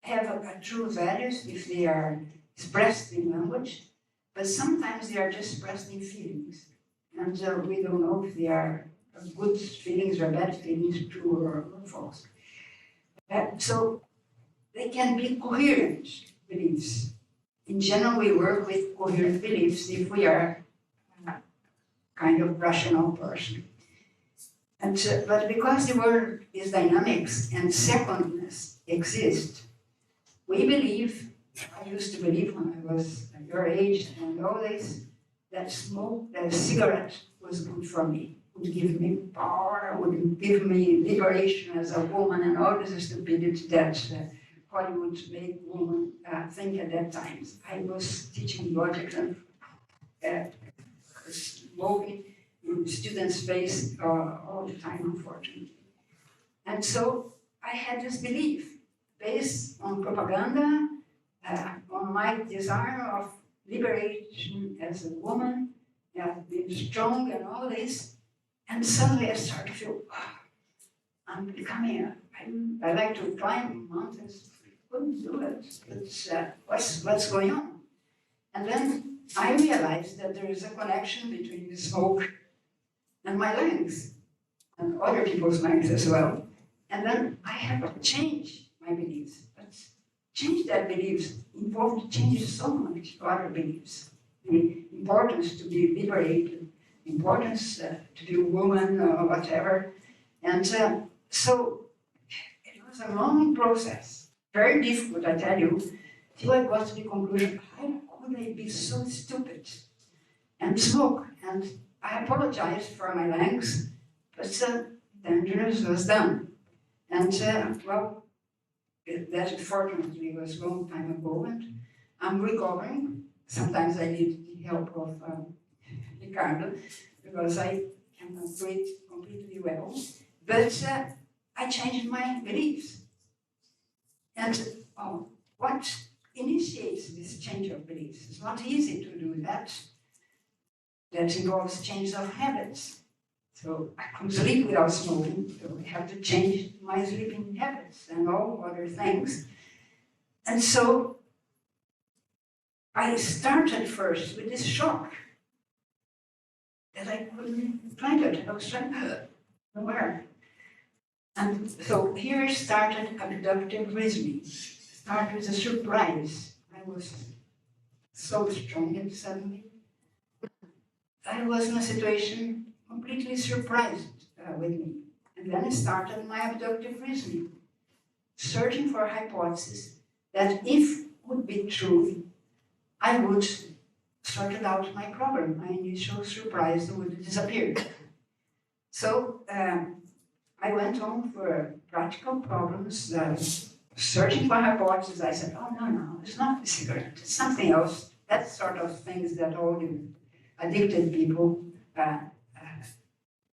have a true values if they are expressed in language, but sometimes they are just expressed in feelings. And we don't know if they are good feelings or bad feelings, true or false. So they can be coherent beliefs. In general, we work with coherent beliefs if we are a kind of rational person. And but because the world is dynamics and secondness exist, we believe, I used to believe when I was at your age and all this, that smoke, that cigarette was good for me, would give me power, would give me liberation as a woman and all this stupidity that Hollywood made women think at that time. I was teaching logic and smoking in students' face all the time, unfortunately. And so I had this belief based on propaganda, on my desire of liberation as a woman, being strong and all this. And suddenly I started to feel, I'm becoming I like to climb mountains. Couldn't do it. It's, what's going on? And then I realized that there is a connection between the smoke and my lungs, and other people's lungs as well. And then I have to change my beliefs. But change that beliefs involved changes so much other beliefs. The importance to be liberated, importance to be a woman or whatever. And so it was a long process, very difficult, I tell you, till I got to the conclusion, how could I be so stupid and smoke? And I apologized for my lungs, but dangerous was done. And well, that fortunately was a long time ago, and I'm recovering. Sometimes I need the help of Ricardo, because I cannot breathe completely well. But I changed my beliefs. And what initiates this change of beliefs? It's not easy to do that. That involves change of habits. So I could sleep without smoking, so I have to change my sleeping habits and all other things. And so I started first with this shock that I couldn't find it. I was trying nowhere. And so here started abductive reasoning. Started with a surprise. I was so strong and suddenly I was in a situation completely surprised with me. And then I started my abductive reasoning, searching for hypotheses that if would be true, I would sort out my problem. My initial surprise would disappear. So I went on for practical problems, searching for hypotheses. I said, oh, no, it's not the cigarette, it's something else. That's sort of things that all the addicted people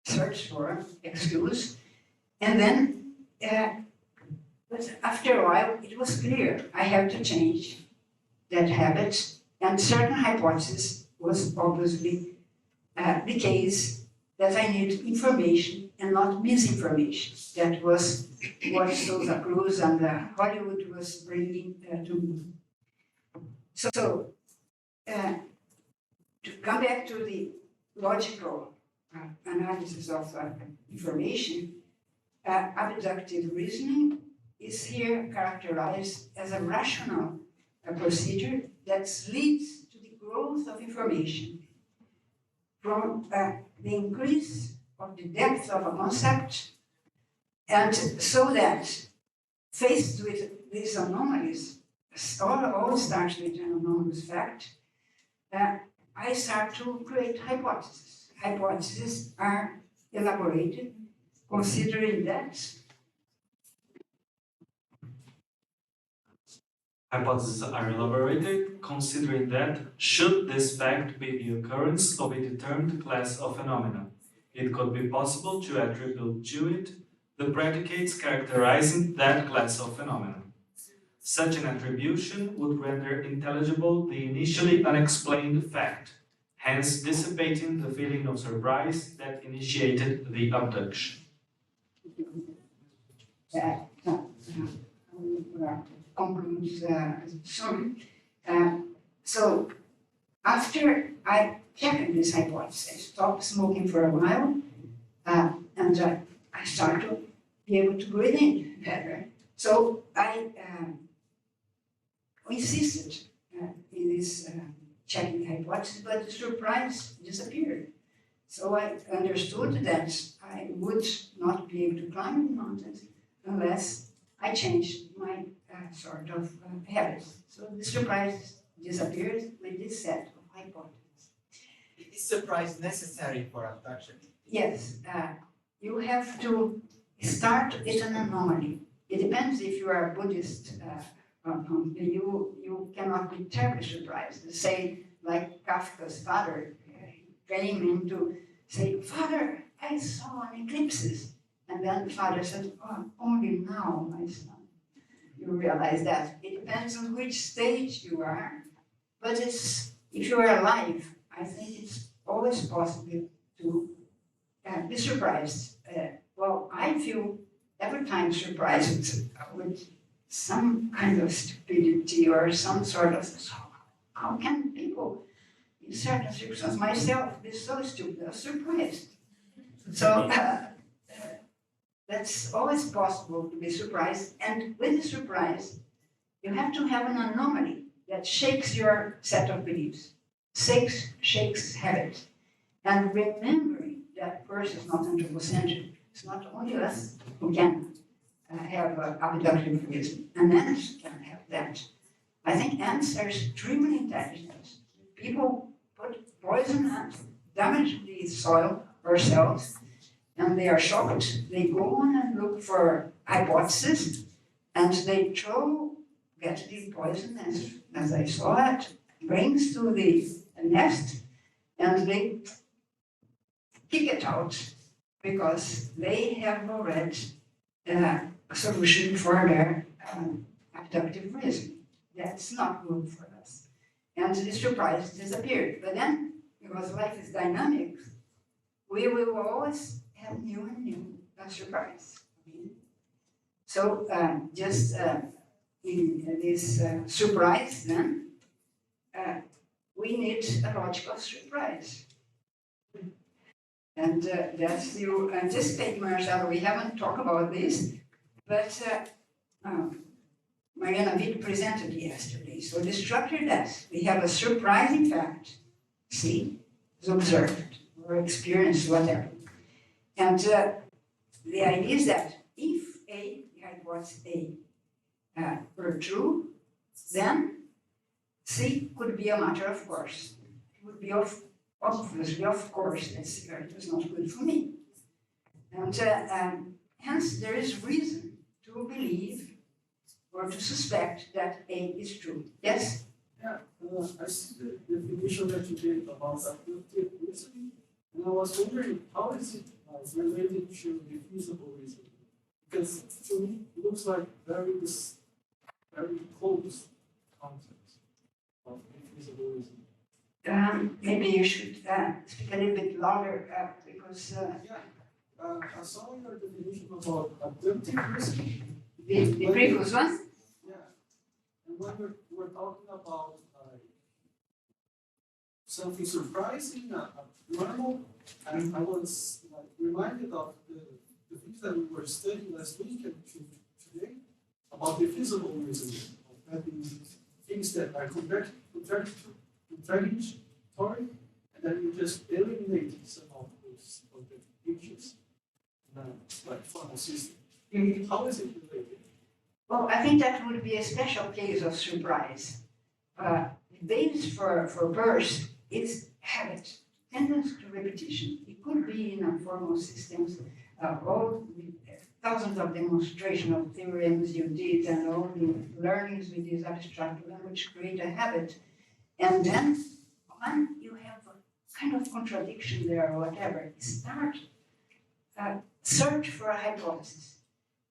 search for, excuse. And then, but after a while, it was clear I had to change that habit, and certain hypothesis was obviously the case that I need information and not misinformation. That was what Sousa Cruz and Hollywood was bringing to me. So to come back to the logical analysis of information, abductive reasoning is here characterized as a rational procedure that leads to the growth of information from the increase of the depth of a concept, and so that faced with these anomalies, all starts with an anomalous fact, I start to create hypotheses. Hypotheses are elaborated considering that Hypotheses are elaborated, considering that, should this fact be the occurrence of a determined class of phenomena, it could be possible to attribute to it the predicates characterizing that class of phenomena. Such an attribution would render intelligible the initially unexplained fact, hence dissipating the feeling of surprise that initiated the abduction. concludes soon. So after I checked this hypothesis, I stopped smoking for a while, and I started to be able to breathe in better. So I insisted in this checking the hypothesis, but the surprise disappeared. So I understood that I would not be able to climb the mountains unless I changed my sort of habits. So the surprise disappears with this set of hypotheses. Is surprise necessary for abduction? Yes, you have to start with an anomaly. It depends if you are a Buddhist. You cannot be terribly surprised. Say, like Kafka's father came in to say, Father, I saw an eclipse. And then the father said, oh, only now, my son. You realize that. It depends on which stage you are. But if you are alive, I think it's always possible to be surprised. Well, I feel every time surprised with some kind of stupidity or some sort of, how can people in certain circumstances, myself, be so stupid or surprised? So that's always possible to be surprised, and with the surprise, you have to have an anomaly that shakes your set of beliefs, shakes habits. And remembering that Peirce is not anthropocentric, it's not only us who can have abductive reason, and then can have that. I I think ants are extremely intelligent. People put poison and damage the soil or cells, and they are shocked. They go on and look for hypotheses, and they get the poison, as I saw it, brings to the nest, and they kick it out because they have already a solution for their abductive reason. That's not good for us. And the surprise disappeared. But then, because life is dynamic, we will always have new and new surprise. So just in this surprise, then, we need a logical surprise. And that's you anticipate, Marcelo. We haven't talked about this, but Mariana Witt presented yesterday. So the structure does. We have a surprising fact, see, is observed or experienced, whatever. And the idea is that if A, the hypothesis A, were true, then C could be a matter of course. It would be obviously, of course, this is not good for me. And hence there is reason to believe or to suspect that A is true. Yes? Yeah, I see the definition that you gave about abductive reasoning, and I was wondering how is it related to diffusible reasoning? Because to me it looks like very close concept of diffusible reasoning. Maybe you should speak a little bit louder because I saw your definition about abductive reasoning. the previous one. Yeah, and when we're talking about something surprising, abnormal, and I was reminded of the things that we were studying last week and today about diffusible reasoning, of having things that are contradictory, and then you just eliminate some of those contradictions, like formal system. How is it related? Well, I think that would be a special case of surprise. The base for Peirce is habit, tendency to repetition. It could be in formal systems, all the thousands of demonstrations of theorems you did and all the learnings with this abstract language create a habit. And then when you have a kind of contradiction there or whatever, start search for a hypothesis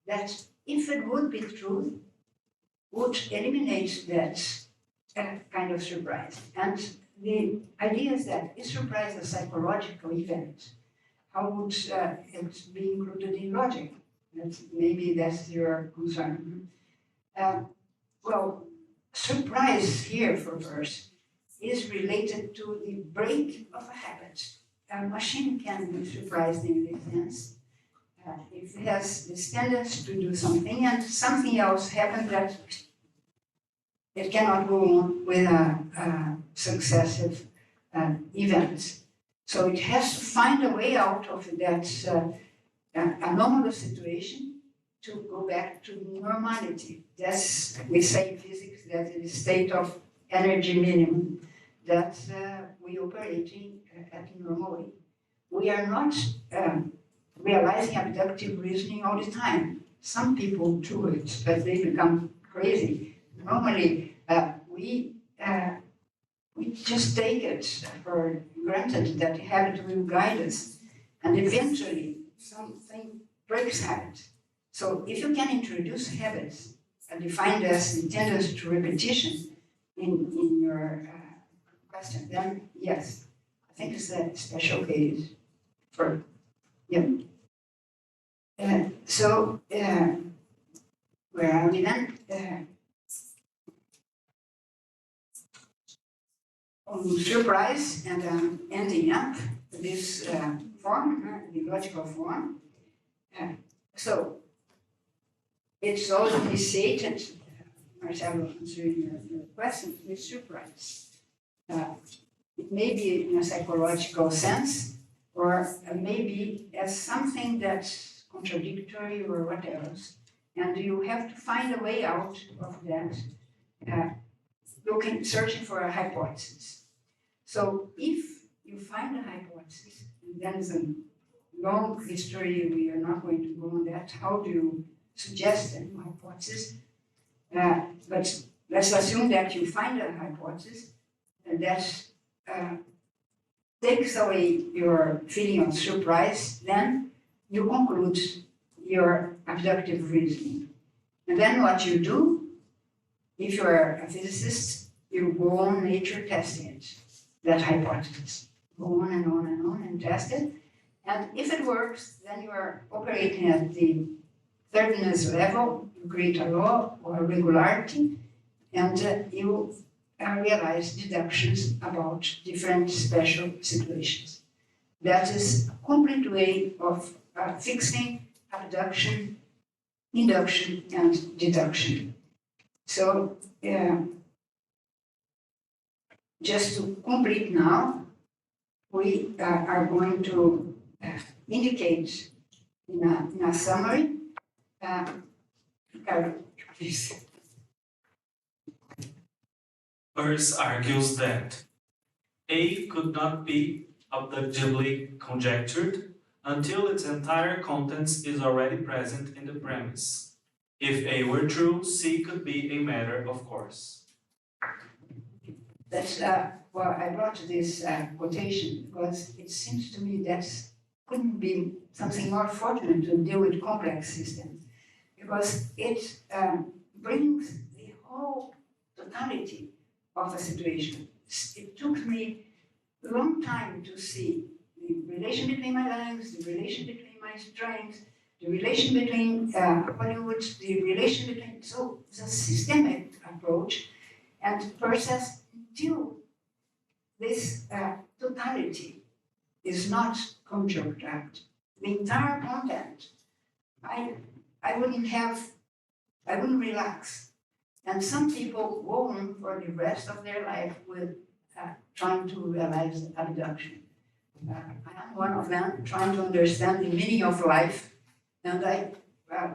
that, if it would be true, would eliminate that kind of surprise. And the idea is that is surprise a psychological event? How would it be included in logic? Maybe that's your concern. Well, surprise here for Peirce is related to the break of a habit. A machine can be surprised in this sense. If it has this tendency to do something and something else happens that it cannot go on with a successive event. So it has to find a way out of that anomalous situation to go back to normality. That's, we say in physics, that is a state of energy minimum that we operate in at normal way. We are not realizing abductive reasoning all the time. Some people do it, but they become crazy. Normally, we just take it for granted that habit will guide us, and eventually something breaks habit. So if you can introduce habits and define as the tendency to repetition in your question, then yes, I think it's a special case for, yeah. Where are we then? On surprise, and ending up this form, the logical form. So it's all initiated, Marcelo, answering your question, with surprise. It may be in a psychological sense, or maybe as something that's contradictory or whatever. And you have to find a way out of that searching for a hypothesis. So if you find a hypothesis, and then there's a long history, we are not going to go on that. How do you suggest a new hypothesis? But let's assume that you find a hypothesis and that takes away your feeling of surprise, then you conclude your abductive reasoning. And then what you do, if you're a physicist, you go on nature testing it, that hypothesis. Go on and on and on and test it. And if it works, then you are operating at the thirdness level, you create a law or a regularity, and you realize deductions about different special situations. That is a complete way of fixing abduction, induction, and deduction. So, just to complete now, we are going to indicate in a summary. Please. Peirce argues that A could not be abductively conjectured until its entire contents is already present in the premise. If A were true, C could be a matter of course. That's well, I brought this quotation because it seems to me that couldn't be something more fortunate to deal with complex systems, because it brings the whole totality of a situation. It took me a long time to see the relation between my lungs, the relation between my strengths, the relation between Hollywood, the relation between, so it's a systemic approach, and process until this totality is not conjunct. The entire content, I wouldn't relax. And some people go on for the rest of their life with trying to realize abduction. I am one of them, trying to understand the meaning of life, and I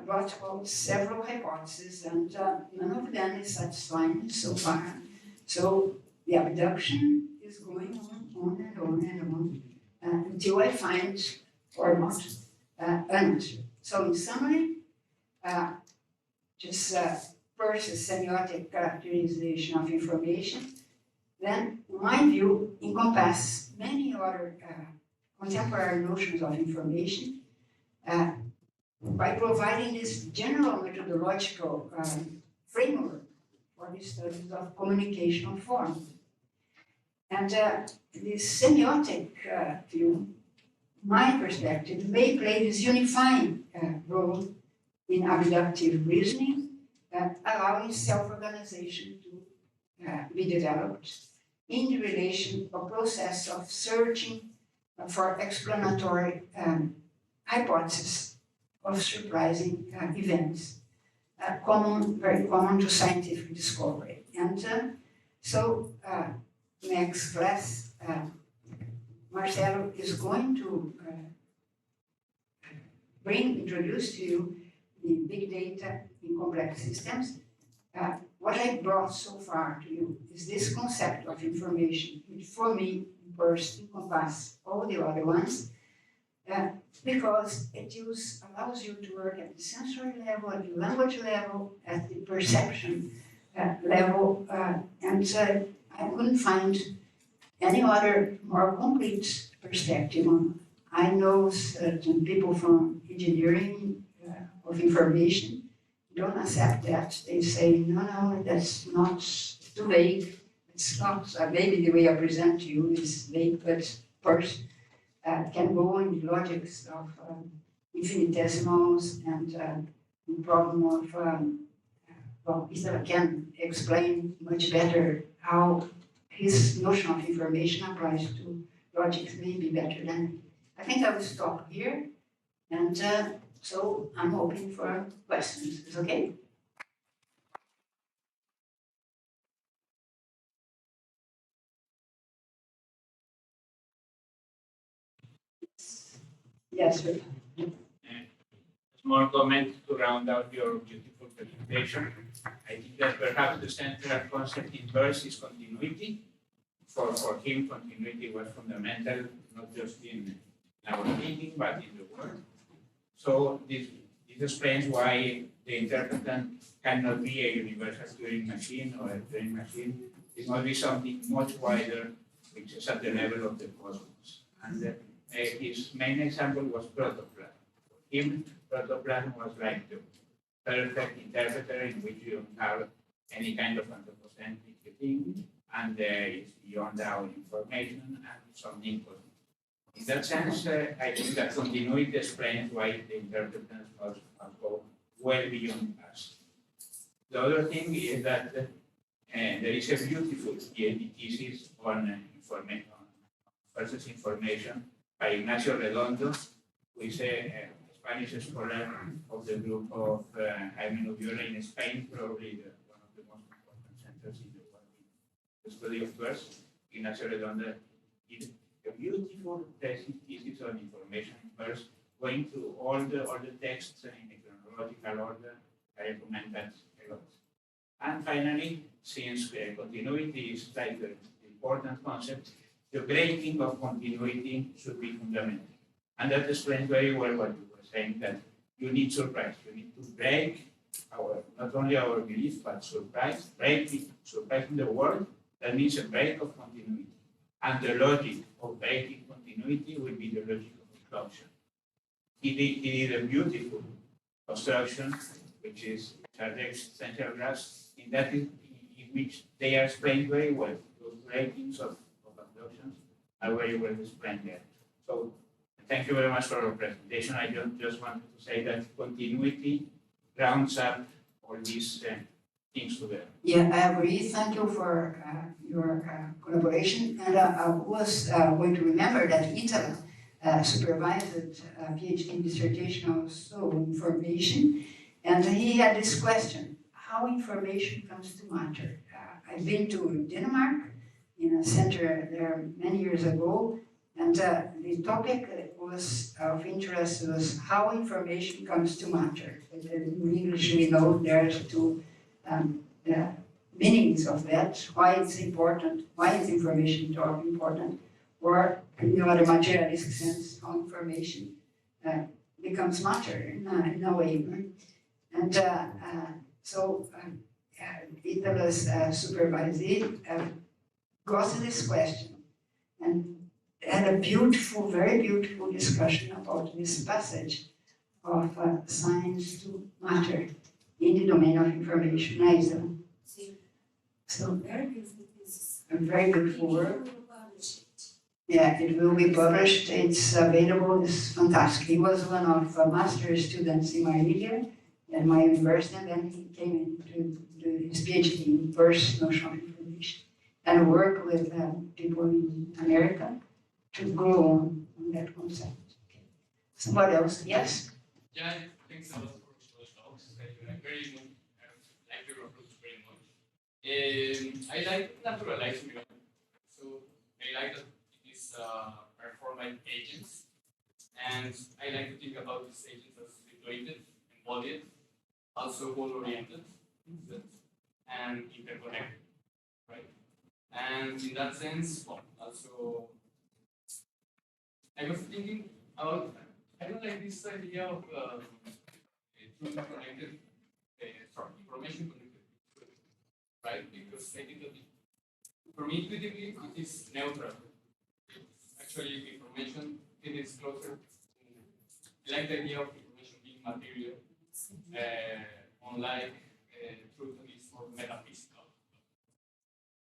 brought out several hypotheses, and none of them is satisfying so far. So the abduction is going on and on and on until I find or not an answer. So in summary, just Peirce's semiotic characterization of information, then, in my view, encompasses many other contemporary notions of information by providing this general methodological framework for the studies of communicational form. And this semiotic view, my perspective, may play this unifying role in abductive reasoning, allowing self-organization to be developed in the relation or process of searching for explanatory hypotheses of surprising events, very common to scientific discovery. And so next class, Marcelo is going to introduce to you the big data in complex systems. What I brought so far to you is this concept of information, which for me, first encompasses all the other ones, because it allows you to work at the sensory level, at the language level, at the perception level, and I couldn't find any other more complete perspective on. I know certain people from engineering of information don't accept that. They say, no, that's not too vague. It's not, maybe the way I present to you is vague, but Peirce can go in the logics of infinitesimals and the problem of, well, Peter can explain much better how his notion of information applies to logics maybe better than me. I think I will stop here, and so I'm hoping for questions. Is okay? Yes, sir. Small comment to round out your beautiful presentation. I think that perhaps the central concept in Peirce is continuity. For him, continuity was fundamental, not just in our thinking, but in the world. So this explains why the interpretant cannot be a universal Turing machine or a Turing machine. It must be something much wider, which is at the level of the cosmos. And his main example was protoplasm. For him, protoplasm was like the perfect interpreter in which you don't have any kind of anthropocentric thing, and it's beyond our information and something cosmic. In that sense, I think that continuity explains why the interpreters must go well beyond us. The other thing is that there is a beautiful PhD thesis on information versus information by Ignacio Redondo, who is a Spanish scholar of the group of Jaime Nubiola in Spain, probably one of the most important centers in the world in the study of Peirce. Ignacio Redondo did a beautiful thesis on information Peirce, going through all the texts in a chronological order. I recommend that a lot. And finally, since continuity is like the important concept, the breaking of continuity should be fundamental. And that explains very well what you were saying, that you need surprise. You need to break not only our belief, but surprise, surprise in the world. That means a break of continuity. And the logic of breaking continuity will be the logic of exclusion. He did a beautiful construction, which are the existential graphs, in which they are explained very well. Those breakings of abductions are very well explained there. So thank you very much for your presentation. I just wanted to say that continuity rounds up all these things together. Yeah, I agree. Thank you for your collaboration. And I was going to remember that Italy supervised a PhD dissertation also on information. And he had this question: how information comes to matter? I've been to Denmark in a center there many years ago, and the topic was of interest was how information comes to matter. In English, we know there's two meanings of that, why it's important, why is information important, or in the other materialistic sense, how information becomes matter in a way. And so Italo's supervisee got to this question and had a beautiful, very beautiful discussion about this passage of science to matter in the domain of information. So a very beautiful work. Yeah, it will be published. It's available. It's fantastic. He was one of master's students in my area at my university, and then he came in to do his PhD in Peirce notion of information and work with people in America to grow on that concept. Okay. Somebody else? Yes? Yeah, thanks a lot for those talks. I very much like your approach very much. I like naturalizing it. So I like that it is performant agents, and I like to think about these agents as situated, embodied, also goal-oriented, and interconnected, right? And in that sense, well, also, I was thinking about, I don't like this idea of truth connected, information connected, right? Because I think that for me, intuitively, it is neutral. Actually, information, it is closer. I like the idea of information being material, unlike truth that is more metaphysical.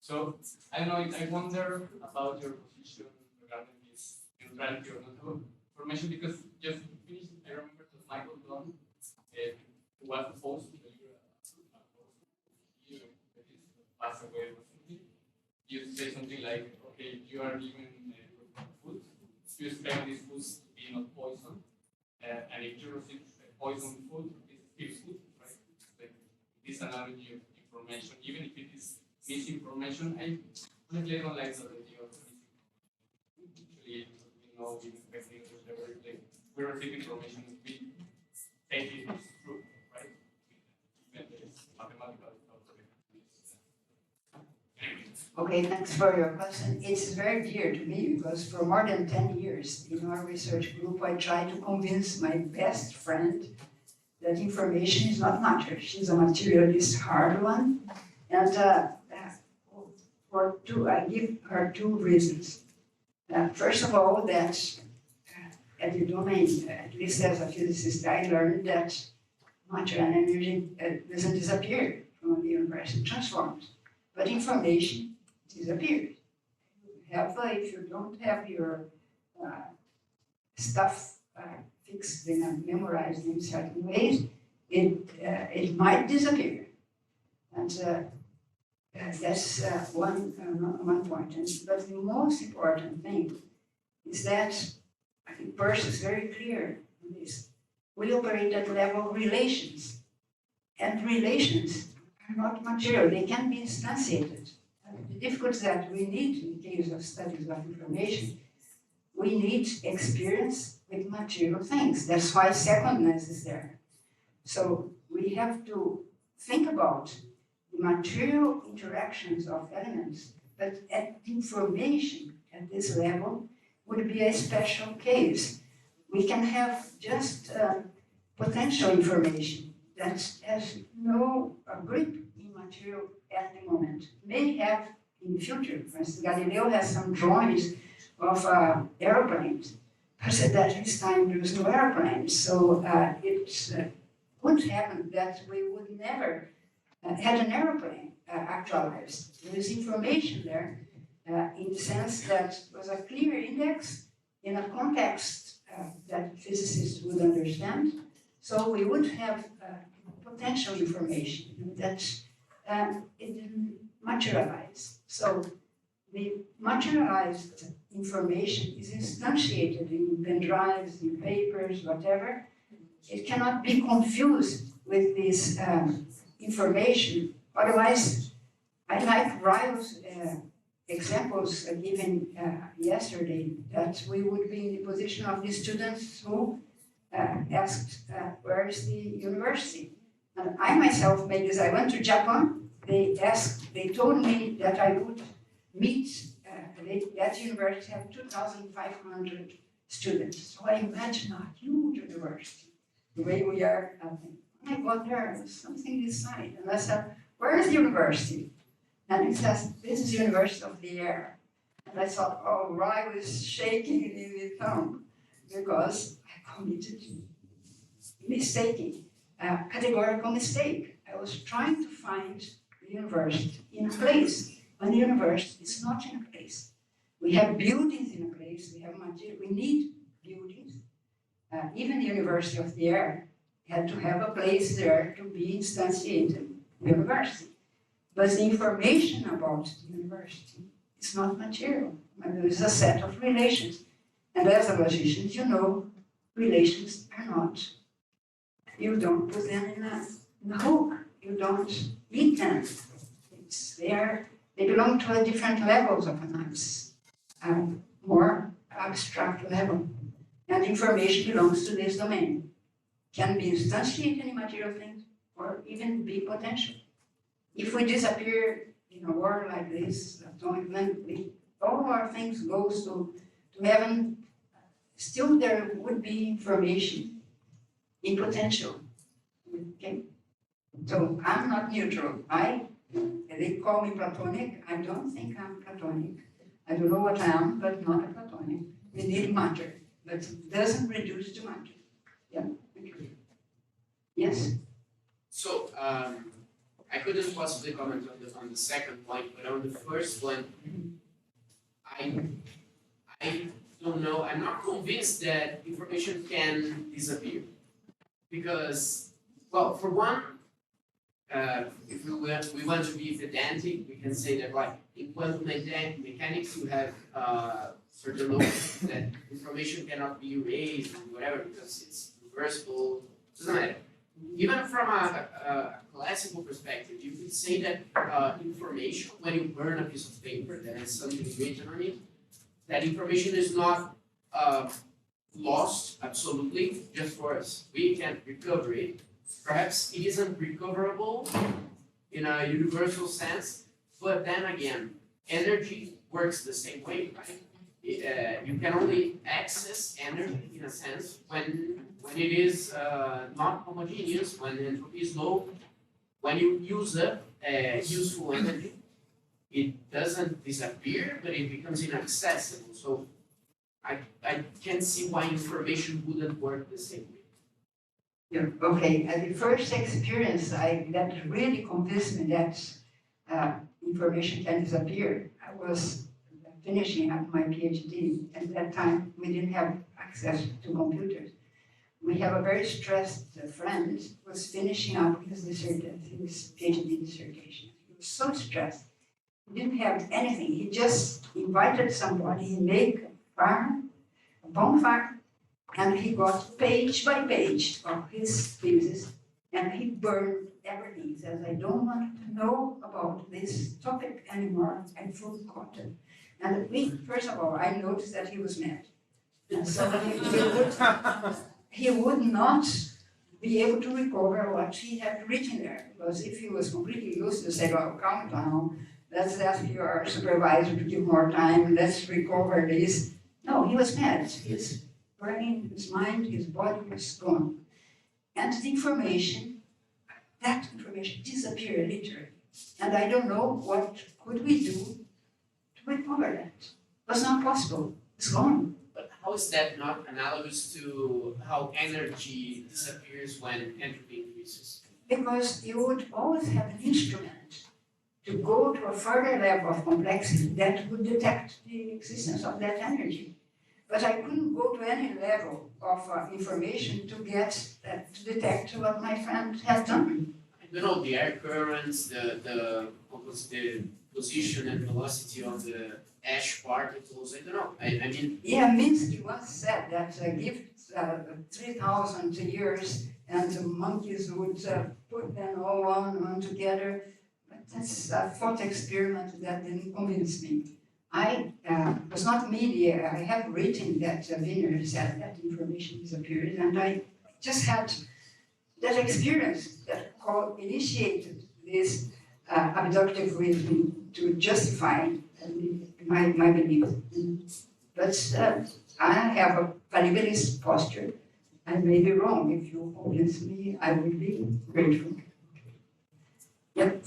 So, I don't know, I wonder about your position regarding this neutrality or not information, because just to finish, I remember that Michael Dunn, who was opposed to the passed away recently, used to say something like, okay, you are given food, you expect this food to be not poison, and if you receive poison food, it's still food, right? Like this analogy of information, even if it is misinformation, I honestly don't like the idea of misinformation. Actually, we know in expecting whatever, like we receive information, we take it as true, right? Even if it's mathematical. Okay, thanks for your question. It's very dear to me because for more than 10 years in our research group, I tried to convince my best friend that information is not matter. She's a materialist, hard one. And I give her two reasons. First of all, that at the domain, at least as a physicist, I learned that matter and energy doesn't disappear from the universe, it transforms. But information disappears. If you don't have your stuff fixed and memorized in certain ways, it might disappear. And that's one point. But the most important thing is that I think Peirce is very clear on this. We operate at the level of relations, and relations are not material, they can be instantiated. The difficulty that we need in the case of studies of information, we need experience with material things. That's why secondness is there. So we have to think about the material interactions of elements, but information at this level would be a special case. We can have just potential information that has no grip in material at the moment. May have in the future. For instance, Galileo has some drawings of aeroplanes, but at his time there was no airplanes. So it would happen that we would never had an aeroplane actualized. There is information there in the sense that was a clear index in a context that physicists would understand. So we would have potential information that it didn't materialize. So the materialized information is instantiated in pen drives, in papers, whatever. It cannot be confused with this information. Otherwise, I like Ryle's examples given yesterday, that we would be in the position of the students who asked, where is the university? And I myself made this. I went to Japan. They told me that I would meet, that university had 2,500 students. So I imagine a huge university, the way we are. When I got there, was something inside. And I said, where is the university? And it says, this is the University of the Air. And I thought, oh, I was shaking in the thumb because I committed categorical mistake. I was trying to find the university in a place, when the university is not in a place. We have buildings in a place, we have material, we need buildings. Even the University of the Air had to have a place there to be instantiated, university. But the information about the university is not material. There is a set of relations. And as a logician, you know, relations are not. You don't put them in a hook. You don't eat them. They belong to a different levels of analysis, more abstract level. And information belongs to this domain. Can be instantiated in material things or even be potential. If we disappear in a world like this, all our things goes to heaven, still there would be information in potential. Okay? So I'm not neutral. They call me Platonic. I don't think I'm Platonic. I don't know what I am, but not a Platonic. We need matter, but it doesn't reduce to matter. Yeah, thank you. Yes? So, I couldn't possibly comment on the second point, but on the first one, I don't know. I'm not convinced that information can disappear. Because, well, for one, if we want to be pedantic, we can say that, like, in quantum mechanics, you have certain laws that information cannot be erased or whatever because it's reversible. Doesn't matter. Even from a classical perspective, you could say that information, when you burn a piece of paper that has something written on it, that information is not lost absolutely just for us. We can recover it. Perhaps it isn't recoverable in a universal sense, but then again, energy works the same way, right? You can only access energy in a sense when it is not homogeneous, when entropy is low. When you use up useful energy, it doesn't disappear, but it becomes inaccessible. So I can't see why information wouldn't work the same way. Yeah, okay. At the first experience, that really convinced me that information can disappear. I was finishing up my PhD. At that time, we didn't have access to computers. We have a very stressed friend who was finishing up his PhD dissertation. He was so stressed. He didn't have anything. He just invited somebody, he made a bonfire, and he got page by page of his thesis, and he burned everything. He says, I don't want to know about this topic anymore. I forgot it. And first of all, I noticed that he was mad. And so he would not be able to recover what he had written there. Because if he was completely useless, say, oh, calm down, let's ask your supervisor to give more time, let's recover this. No, he was mad. His brain, his mind, his body was gone. And the information, that information disappeared literally. And I don't know what could we do to recover that. It was not possible. It's gone. But how is that not analogous to how energy disappears when entropy increases? Because you would always have an instrument to go to a further level of complexity that would detect the existence of that energy. But I couldn't go to any level of information to detect what my friend has done. I don't know, the air currents, the position and velocity of the ash particles, I don't know. I mean. Yeah, Minsky once said that give 3,000 years and the monkeys would put them all one together. But that's a thought experiment that didn't convince me. Was not media. I have written that Wiener said that information disappeared, and I just had that experience that initiated this abductive reasoning to justify my belief. But I have a fallibilist posture. I may be wrong. If you convince me, I will be grateful. Yep.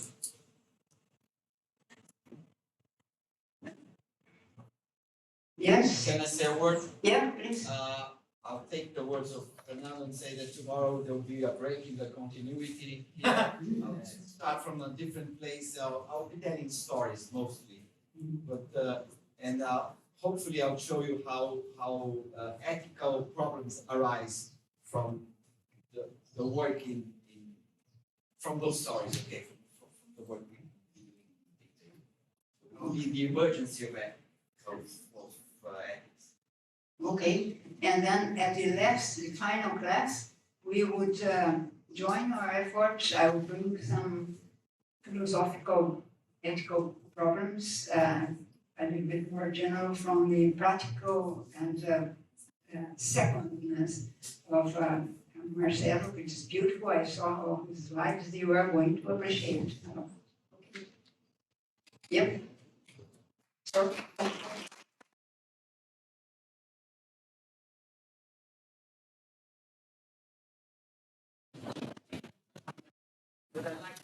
Yes. Can I say a word? Yeah, please. I'll take the words of Fernando and say that tomorrow there will be a break in the continuity here. I'll start from a different place. I'll be telling stories mostly, but hopefully I'll show you how ethical problems arise from the work from those stories. Okay, from the work we do. The emergency of ethics. Ethics. Okay, and then at the final class, we would join our efforts. I will bring some philosophical, ethical problems, a little bit more general from the practical and secondness of Marcelo, which is beautiful. I saw all his slides. You are going to appreciate. Okay. Yep. So. But I like